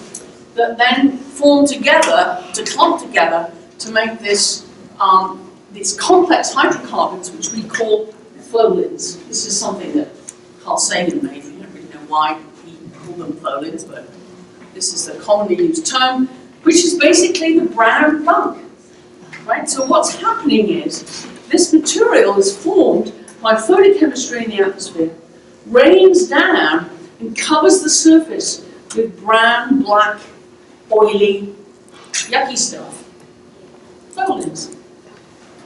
that then form together, to clump together, to make this, these complex hydrocarbons, which we call flowlins. This is something that Carl Sagan made. We don't really know why he called them flowlins, but this is the commonly used term, which is basically the brown gunk. Right? So what's happening is this material is formed by photochemistry in the atmosphere, rains down and covers the surface with brown, black, oily, yucky stuff, flowlins.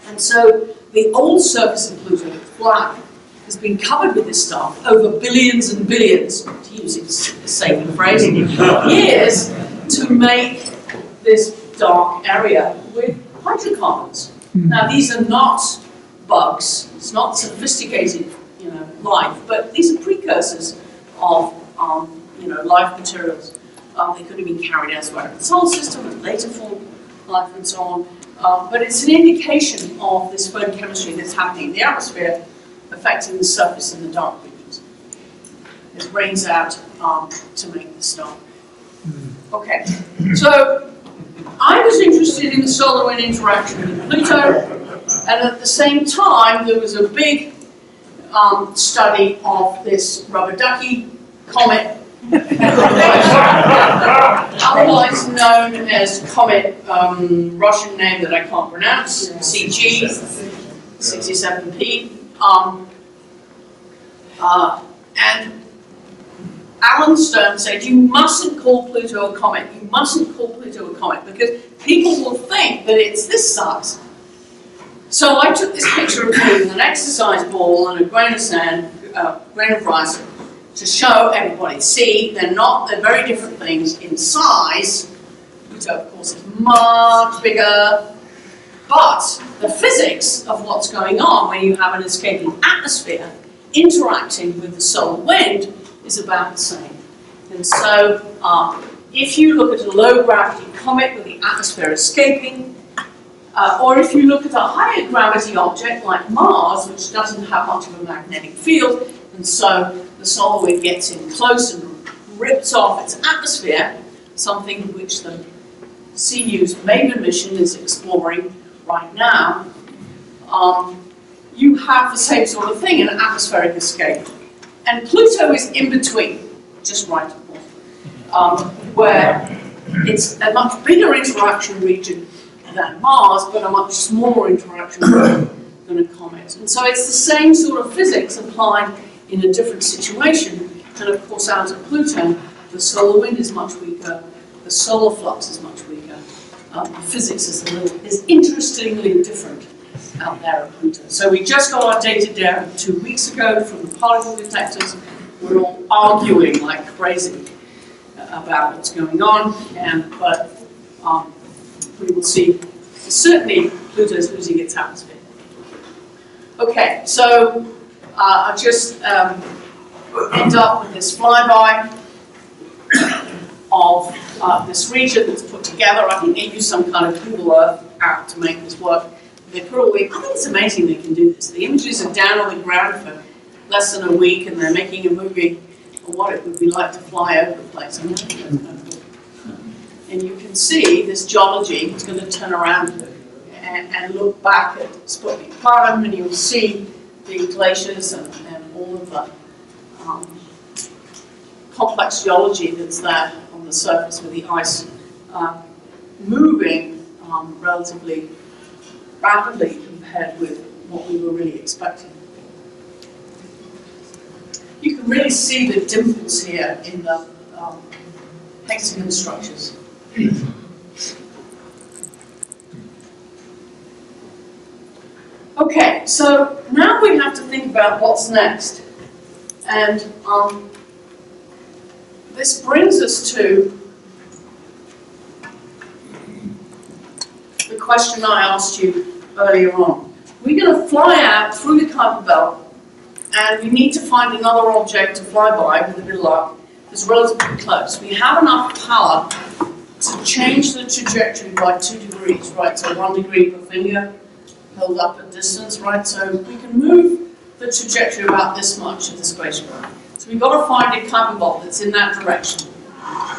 And so the old surface of Pluto, black, has been covered with this stuff over billions and billions, to use the same phrase, years to make this dark area with hydrocarbons. Now these are not bugs, it's not sophisticated, life, but these are precursors of, life materials. They could have been carried elsewhere in the solar system and later formed life and so on. But it's an indication of this photochemistry that's happening in the atmosphere, affecting the surface in the dark regions. It rains out to make the star. Okay, so I was interested in the solar wind interaction with Pluto, and at the same time there was a big study of this rubber ducky comet, otherwise known as comet, Russian name that I can't pronounce, CG 67P, and Alan Stern said, you mustn't call Pluto a comet. You mustn't call Pluto a comet because people will think that it's this size. So I took this picture of me with an exercise ball and a grain of sand, grain of rice, to show everybody. See, they're very different things in size. Pluto, of course, is much bigger. But the physics of what's going on when you have an escaping atmosphere interacting with the solar wind is about the same. And so if you look at a low gravity comet with the atmosphere escaping, or if you look at a higher gravity object like Mars, which doesn't have much of a magnetic field, and so the solar wind gets in close and rips off its atmosphere, something which the CU's Maven mission is exploring right now, you have the same sort of thing, an atmospheric escape. And Pluto is in between, just right above, where it's a much bigger interaction region than Mars, but a much smaller interaction region than a comet. And so it's the same sort of physics applied in a different situation. And of course, out at Pluto, the solar wind is much weaker, the solar flux is much weaker. The physics is interestingly different out there at Pluto. So we just got our data down 2 weeks ago from the particle detectors. We're all arguing like crazy about what's going on, but we will see. Certainly, Pluto is losing its atmosphere. Okay, so I just end up with this flyby of this region that's put together. I think they use some kind of Google Earth app to make this work. They put all the, I think it's amazing they can do this. The images are down on the ground for less than a week, and they're making a movie of what it would be like to fly over the place. And you can see this geology. It's going to turn around and look back at Sputnik Bottom, and you'll see the glaciers and all of the complex geology that's there on the surface with the ice moving relatively rapidly compared with what we were really expecting. You can really see the dimples here in the hexagon structures. Okay, so now we have to think about what's next. And this brings us to the question I asked you earlier on. We're going to fly out through the Kuiper belt, and we need to find another object to fly by with a bit of luck that's relatively close. We have enough power to change the trajectory by 2 degrees, right? So 1 degree per finger held up at distance, right? So we can move the trajectory about this much of the spacecraft. So we've got to find a Kuiper belt that's in that direction.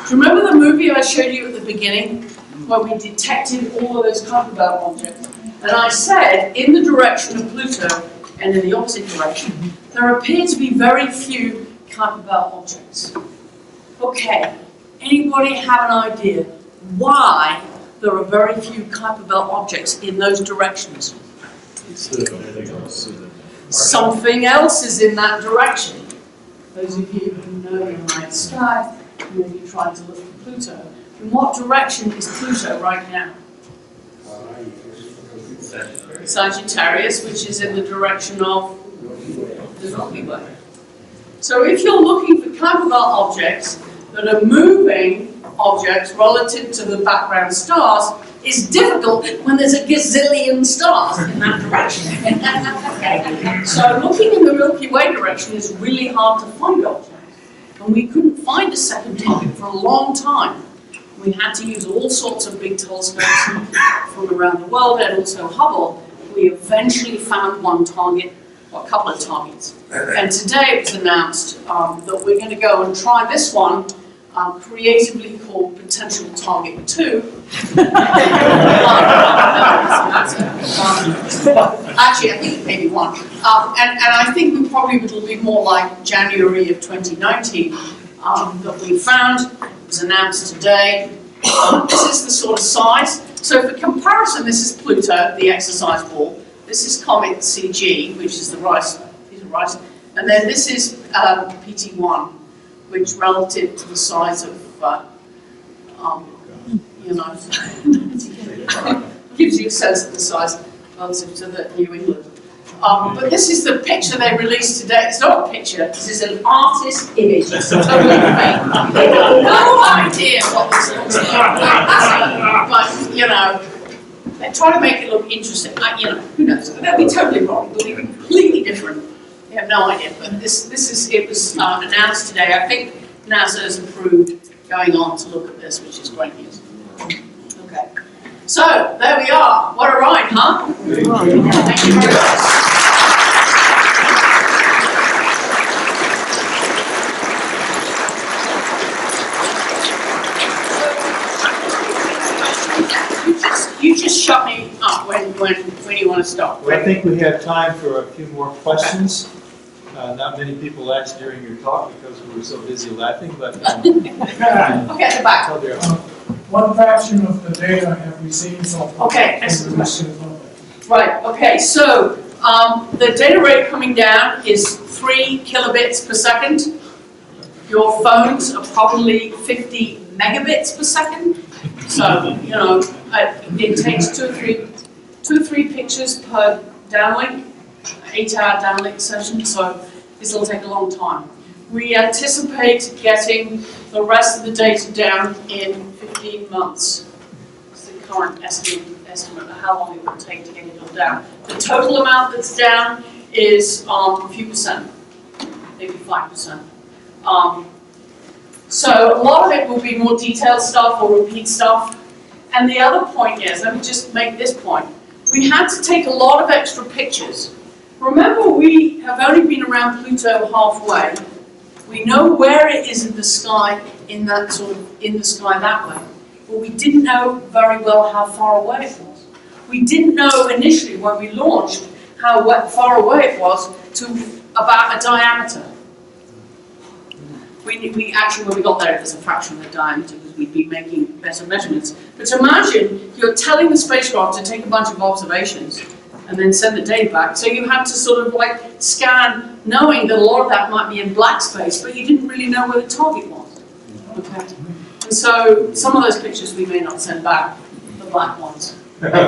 Do you remember the movie I showed you at the beginning, where we detected all of those Kuiper belt objects? And I said, in the direction of Pluto and in the opposite direction, there appear to be very few Kuiper belt objects. Okay, anybody have an idea why there are very few Kuiper belt objects in those directions? Something else is in that direction. Those of you who know the night sky, maybe tried to look at Pluto. In what direction is Pluto right now? Sagittarius, which is in the direction of the Milky Way. So if you're looking for Kuiper belt objects that are moving objects relative to the background stars, is difficult when there's a gazillion stars in that direction. Okay. So looking in the Milky Way direction is really hard to find objects. And we couldn't find a second target for a long time. We had to use all sorts of big telescopes from around the world and also Hubble. We eventually found one target, or a couple of targets. And today it was announced that we're going to go and try this one, creatively called Potential Target 2. Actually, I think maybe one. And I think we probably will be more like January of 2019 that we found. It was announced today. This is the sort of size. So for comparison, this is Pluto, the exercise ball. This is Comet CG, which is the rice. These are rice. And then this is PT1, which relative to the size of, gives you a sense of the size relative to the New England. But this is the picture they released today. It's not a picture, this is an artist's image. It's totally fake. They have no idea what this looks like. But, they try to make it look interesting. Who knows? They'll be totally wrong. It'll be completely different. They have no idea. But it was announced today. I think NASA has approved going on to look at this, which is great news. Okay. So, there we are. What a ride, huh? Thank you very much. You just shut me up when you want to stop. Well, I think we have time for a few more questions. Not many people asked during your talk because we were so busy laughing, but Okay, the back. What fraction of the data have we seen so far? Okay, excellent question. Right, okay, so the data rate coming down is 3 kilobits per second. Your phones are probably 50 megabits per second. So, it takes two or three pictures per downlink, 8-hour downlink session, so this will take a long time. We anticipate getting the rest of the data down in 15 months. It's the current estimate of how long it will take to get it all down. The total amount that's down is a few percent, maybe 5%. So a lot of it will be more detailed stuff or repeat stuff. And the other point is, let me just make this point, we had to take a lot of extra pictures. Remember, we have only been around Pluto halfway. We know where it is in the sky, in that sort of, in the sky that way. But we didn't know very well how far away it was. We didn't know initially when we launched how far away it was to about a diameter. We actually, when we got there, it was a fraction of the diameter because we'd been making better measurements. But imagine you're telling the spacecraft to take a bunch of observations and then send the data back. So you had to sort of like scan, knowing that a lot of that might be in black space, but you didn't really know where the target was. Okay. And so some of those pictures we may not send back, the black ones. Okay,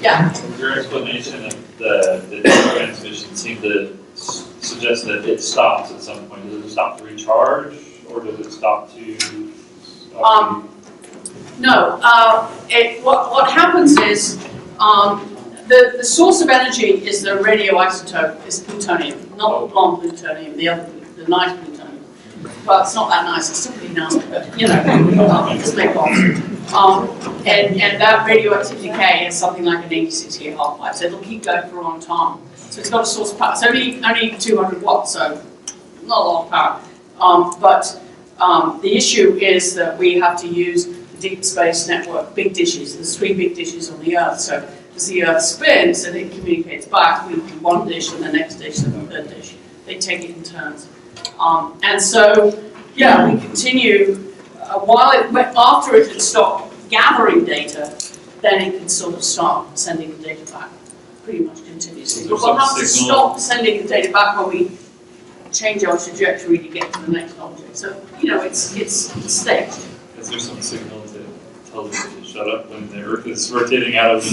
yeah. Your explanation of the data transmission seemed to suggest that it stops at some point. Does it stop to recharge, or does it stop to? No. What happens is the source of energy is the radioisotope, is plutonium, not the blonde plutonium, the nice plutonium. Well, it's not that nice. It's still pretty nasty, but you know, just make bombs. And that radioactivity decay is something like an 86-year half-life, so it'll keep going for a long time. So it's got a source of power. It's only 200 watts, so not a lot of power. But the issue is that we have to use the deep space network, big dishes. There's 3 big dishes on the Earth. So as the Earth spins and it communicates back, we do one dish and the next dish and the third dish. They take it in turns. And so, yeah, we continue. After it had stopped gathering data, then it can sort of start sending the data back pretty much continuously. But we'll have to stop sending the data back when we change our trajectory to get to the next object. So, you know, it's staged. Is there some signal that tells it to shut up when the Earth is rotating out of?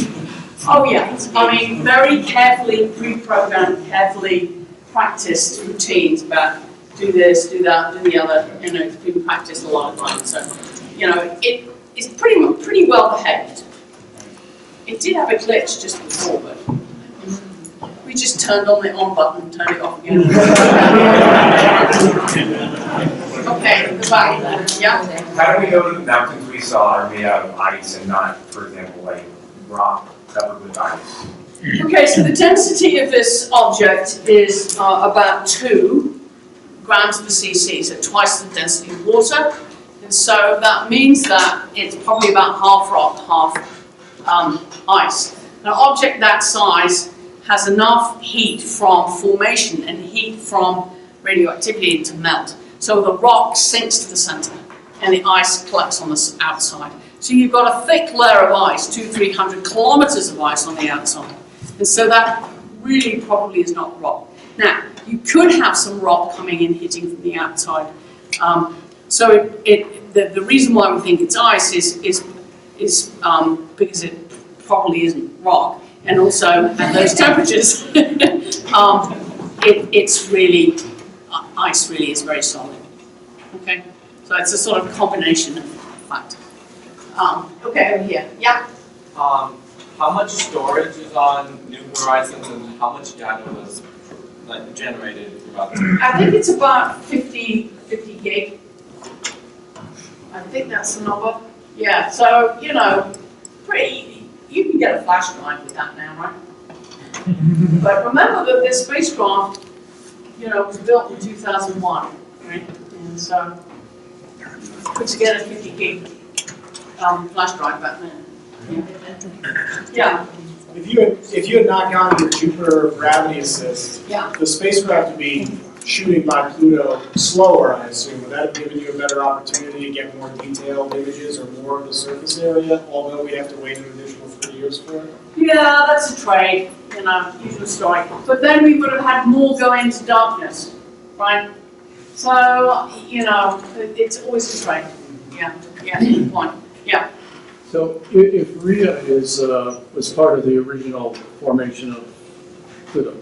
Oh yeah, I mean, very carefully pre-programmed, carefully practiced routines about do this, do that, do the other. You know, it's been practiced a lot of times. So, you know, it's pretty well behaved. It did have a glitch just before, but we just turned on the on button and turned it off again. Okay, the back there, yeah? How do we know that the mountains we saw are made out of ice and not, for example, like rock covered with ice? Okay, so the density of this object is about 2 grams per cc, so twice the density of water. And so that means that it's probably about half rock, half ice. An object that size has enough heat from formation and heat from radioactivity to melt. So the rock sinks to the center and the ice collects on the outside. So you've got a thick layer of ice, 200-300 kilometers of ice on the outside. And so that really probably is not rock. Now, you could have some rock coming in, hitting from the outside. So the reason why we think it's ice is because it probably isn't rock. And also, at those temperatures, it's really, ice really is very solid. Okay? So it's a sort of combination of factors. Okay, over here. Yeah? How much storage is on New Horizons and how much data was generated throughout the I think it's about 50 gig. I think that's the number. Yeah, so, you know, you can get a flash drive with that now, right? But remember that this spacecraft, you know, was built in 2001, right? And so, put together a 50 gig flash drive back then. Yeah. If you had not gone to the Jupiter gravity assist, Yeah. the spacecraft would be shooting by Pluto slower, I assume. Would that have given you a better opportunity to get more detailed images or more of the surface area, although we have to wait an additional 3 years for it? Yeah, that's a trade, you know, usual story. But then we would have had more go into darkness, right? So, you know, it's always a trade. Yeah, good point. Yeah. So if Rhea was part of the original formation of Pluto,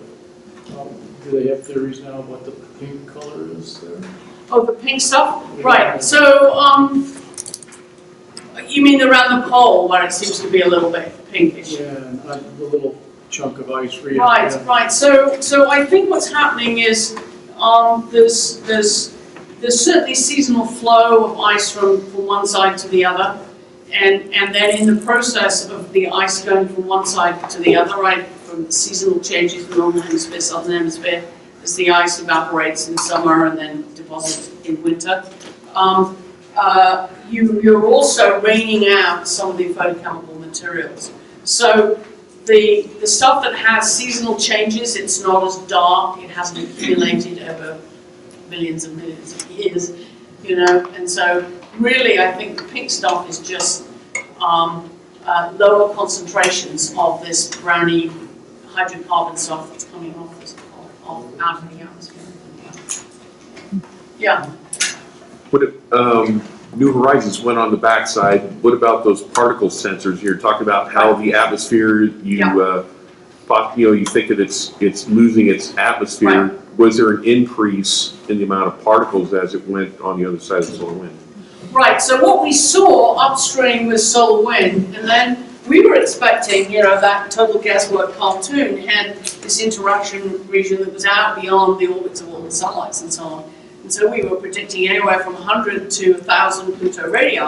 do they have theories now what the pink color is there? Oh, the pink stuff? Right, so, you mean around the pole where it seems to be a little bit pinkish? Yeah, and the little chunk of ice Rhea. Right. So I think what's happening is there's certainly seasonal flow of ice from one side to the other, and then in the process of the ice going from one side to the other, right, from the seasonal changes from northern hemisphere, southern hemisphere, as the ice evaporates in summer and then deposits in winter. You're also raining out some of the photochemical materials. So the stuff that has seasonal changes, it's not as dark, it hasn't accumulated over millions and millions of years, you know, and so really I think the pink stuff is just lower concentrations of this browny hydrocarbon stuff that's coming off out of the atmosphere. Yeah. What New Horizons went on the backside. What about those particle sensors? You're talking about how the atmosphere, you think that it's losing its atmosphere. Right. Was there an increase in the amount of particles as it went on the other side of the solar wind? Right, so what we saw upstream was solar wind, and then we were expecting, that total guesswork cartoon had this interaction region that was out beyond the orbits of all the satellites and so on. And so we were predicting anywhere from 100 to 1,000 Pluto radii.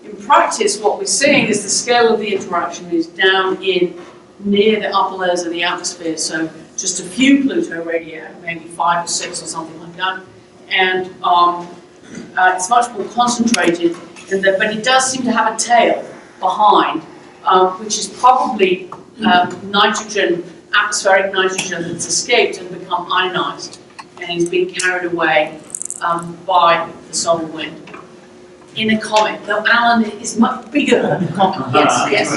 In practice, what we're seeing is the scale of the interaction is down in near the upper layers of the atmosphere, so just a few Pluto radii, maybe 5 or 6 or something like that. And it's much more concentrated, but it does seem to have a tail behind, which is probably nitrogen, atmospheric nitrogen that's escaped and become ionized and is being carried away by the solar wind. In a comet, though Alan is much bigger than a comet. Yes.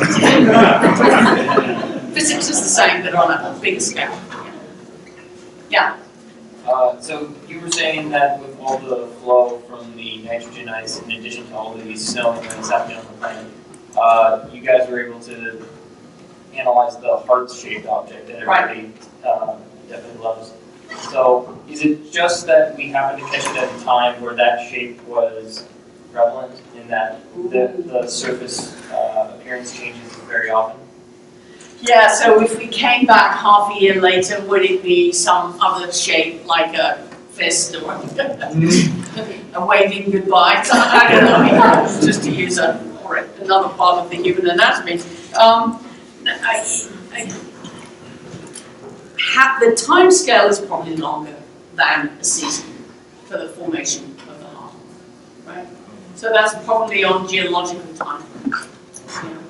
Physics is the same, but on a bigger scale. Yeah. So you were saying that with all the flow from the nitrogen ice, in addition to all the snow that's happening on the planet, you guys were able to analyze the heart-shaped object that everybody definitely loves. So is it just that we happened to catch it at a time where that shape was prevalent in that the surface appearance changes very often? Yeah, so if we came back half a year later, would it be some other shape, like a fist or a waving goodbye? So, I don't know, just to use another part of the human anatomy. The time scale is probably longer than a season for the formation of the heart, right? So that's probably on geological time,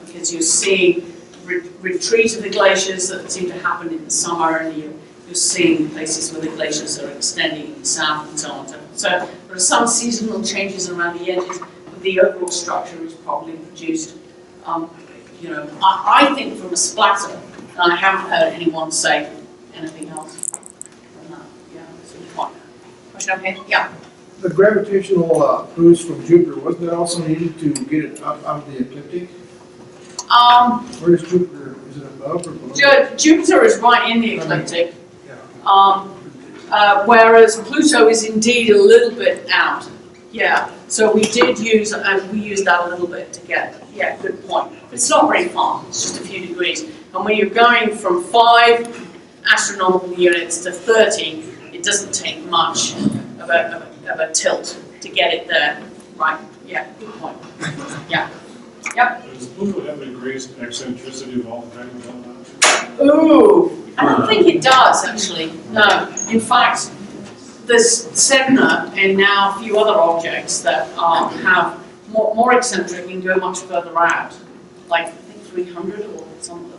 because you're seeing retreat of the glaciers that seem to happen in the summer, and you're seeing places where the glaciers are extending south and so on. So there are some seasonal changes around the edges, but the overall structure is probably produced, I think from a splatter, and I haven't heard anyone say anything else. Question up here? Yeah. The gravitational boost from Jupiter, wasn't that also needed to get it up out of the ecliptic? Where is Jupiter? Is it above or below? Jupiter is right in the ecliptic, whereas Pluto is indeed a little bit out. Yeah, so we did use, and we used that a little bit to get, good point. It's not very far, it's just a few degrees. And when you're going from 5 astronomical units to 30, it doesn't take much of a tilt to get it there. Right, yeah, good point. Yeah. Yep. Does Pluto have the greatest eccentricity of all the dragons on that? Ooh, I don't think it does actually. No, in fact, there's Sedna and now a few other objects that have more eccentric and go much further out, like I think 300 or something.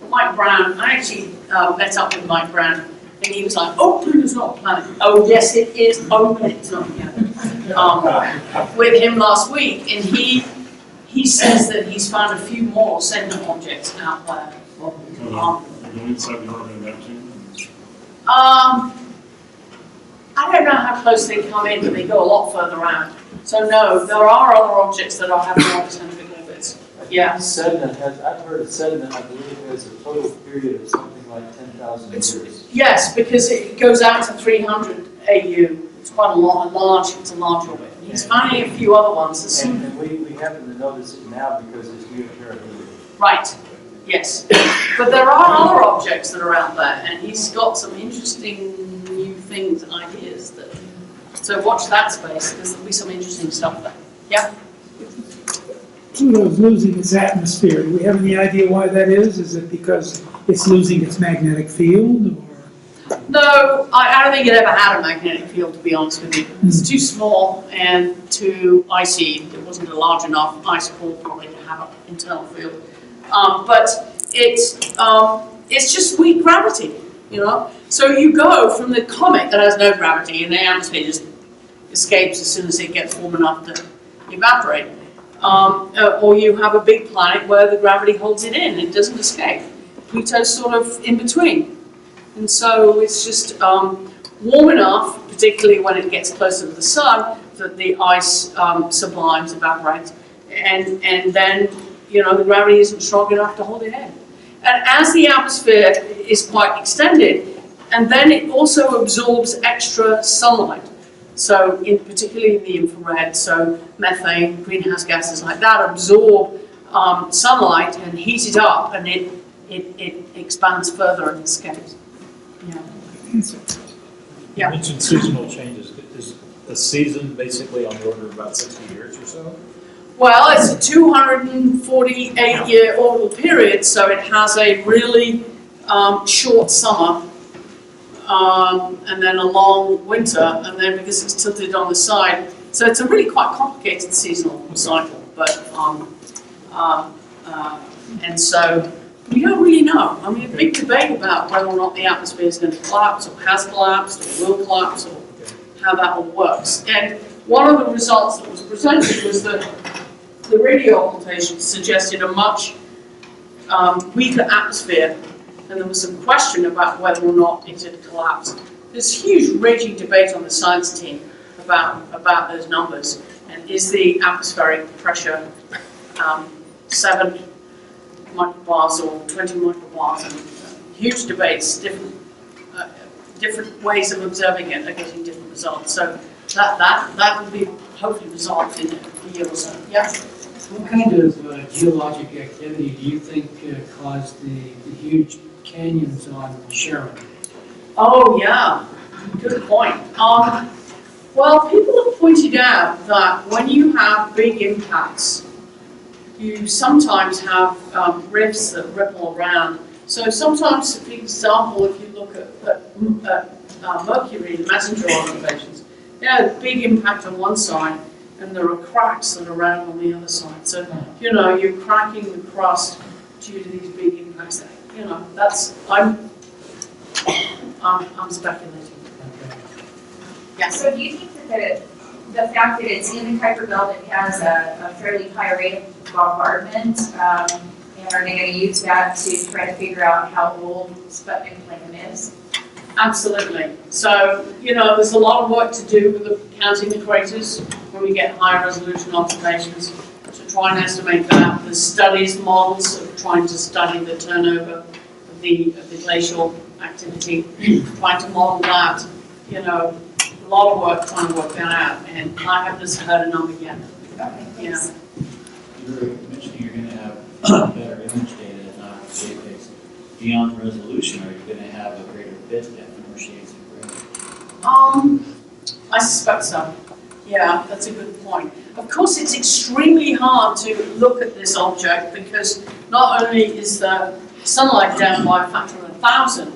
Mike Brown, I actually met up with Mike Brown, and he was like, "Oh, Pluto's not a planet." Oh, yes, it is. Oh, but it's not. Yeah. With him last week, and he says that he's found a few more Sedna objects out there. Go inside the orbit of Neptune? I don't know how close they come in, but they go a lot further out. So no, there are other objects that are having more eccentric orbits. Yeah. Sedna has, I've heard of Sedna, I believe, has a total period of something like 10,000 years. Yes, because it goes out to 300 AU. It's quite a large orbit. He's finding a few other ones. And we happen to notice it now because it's near Charon. Right. Yes, but there are other objects that are out there, and he's got some interesting new things, ideas that. So watch that space, because there'll be some interesting stuff there. Yeah. Pluto's losing its atmosphere. Do we have any idea why that is? Is it because it's losing its magnetic field, or? No, I don't think it ever had a magnetic field, to be honest with you. It's too small and too icy. It wasn't a large enough ice core probably to have an internal field. But it's just weak gravity, you know. So you go from the comet that has no gravity and the atmosphere just escapes as soon as it gets warm enough to evaporate, or you have a big planet where the gravity holds it in; it doesn't escape. Pluto's sort of in between. And so it's just warm enough, particularly when it gets closer to the sun, that the ice sublimes, evaporates, and then, you know, the gravity isn't strong enough to hold it in. And as the atmosphere is quite extended, and then it also absorbs extra sunlight. So particularly in the infrared, so methane, greenhouse gases like that absorb sunlight and heat it up, and it expands further and escapes. Yeah. You mentioned seasonal changes. Is a season basically on the order of about 60 years or so? Well, it's a 248-year orbital period, so it has a really short summer, and then a long winter, and then because it's tilted on the side, so it's a really quite complicated seasonal cycle. But and so we don't really know. I mean, a big debate about whether or not the atmosphere is going to collapse, or has collapsed, or will collapse, or how that all works. And one of the results that was presented was that the radio occultation suggested a much weaker atmosphere, and there was some question about whether or not it had collapsed. There's huge raging debate on the science team about those numbers, and is the atmospheric pressure 7 microbars or 20 microbars, and huge debates, different ways of observing it are getting different results. So that will be hopefully resolved in a year or so. Yeah. What kind of geologic activity do you think caused the huge canyons on Charon? Oh yeah, good point. Well, people have pointed out that when you have big impacts, you sometimes have rifts that ripple around. So sometimes, for example, if you look at Mercury, the messenger observations, they have a big impact on one side, and there are cracks that are around on the other side. So, you know, you're cracking the crust due to these big impacts. You know, that's, I'm speculating. Yes? So do you think that the fact that it's in the Kuiper belt, it has a fairly high rate of bombardment, and are they going to use that to try to figure out how old Sputnik Plane is? Absolutely. So, you know, there's a lot of work to do with counting the craters when we get high resolution observations to try and estimate that. There's studies, models of trying to study the turnover of the glacial activity, trying to model that, you know, a lot of work trying to work that out, and I haven't heard a number yet. You were mentioning you're going to have better image data, not JPEGs. Beyond resolution, are you going to have a greater bit depth, more shades of gray? I suspect so. Yeah, that's a good point. Of course, it's extremely hard to look at this object because not only is the sunlight down by a factor of 1,000,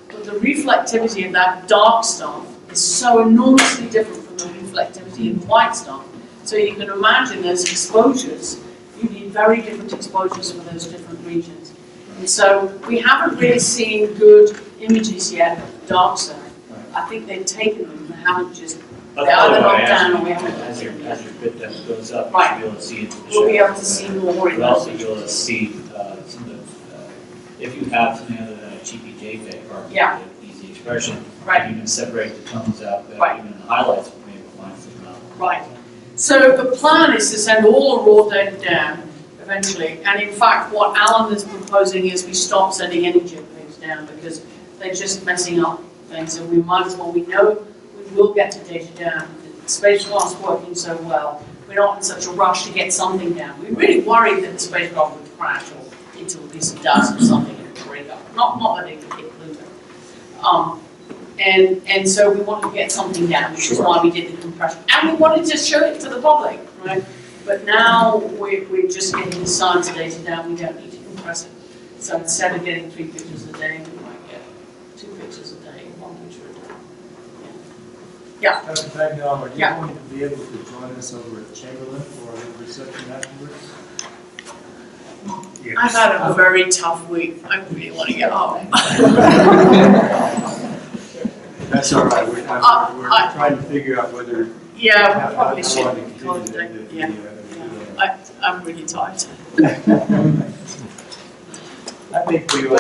but the reflectivity of that dark stuff is so enormously different from the reflectivity of the white stuff. So you can imagine those exposures. You need very different exposures for those different regions. And so we haven't really seen good images yet of the dark side. I think they've taken them, they haven't just, they either knocked down or we haven't. As your bit depth goes up, Right. you'll be able to see into the We'll be shadow. able to see more in You'll also those be able to see some of the, if you have something other than a cheapy JPEG or Yeah. easy expression, Right. you can separate the tones out better, Right. even the highlights will be able to find something out. Right. So the plan is to send all the raw data down eventually, and in fact what Alan is proposing is we stop sending any JPEGs down because they're just messing up things, and we might as well, we know we will get the data down. The spacecraft's working so well, we're not in such a rush to get something down. We're really worried that the spacecraft would crash or into a piece of dust or something and bring it up. Not that it could hit Pluto. And so we wanted to get something down, which is why we did the compression. And we wanted to show it to the public, right? But now we're just getting the science data down, we don't need to compress it. So instead of getting 3 pictures a day, we might get 2 pictures a day, 1 picture a day. Yeah. Dr. Bagenal, are you Yeah. going to be able to join us over at Chamberlin for a little reception afterwards? I've had a very tough week. I really want to get home. That's all right, we're trying to figure out whether. Yeah, how- we probably how should long to call it a continue day. the- Yeah. I'm really tired. I think we will.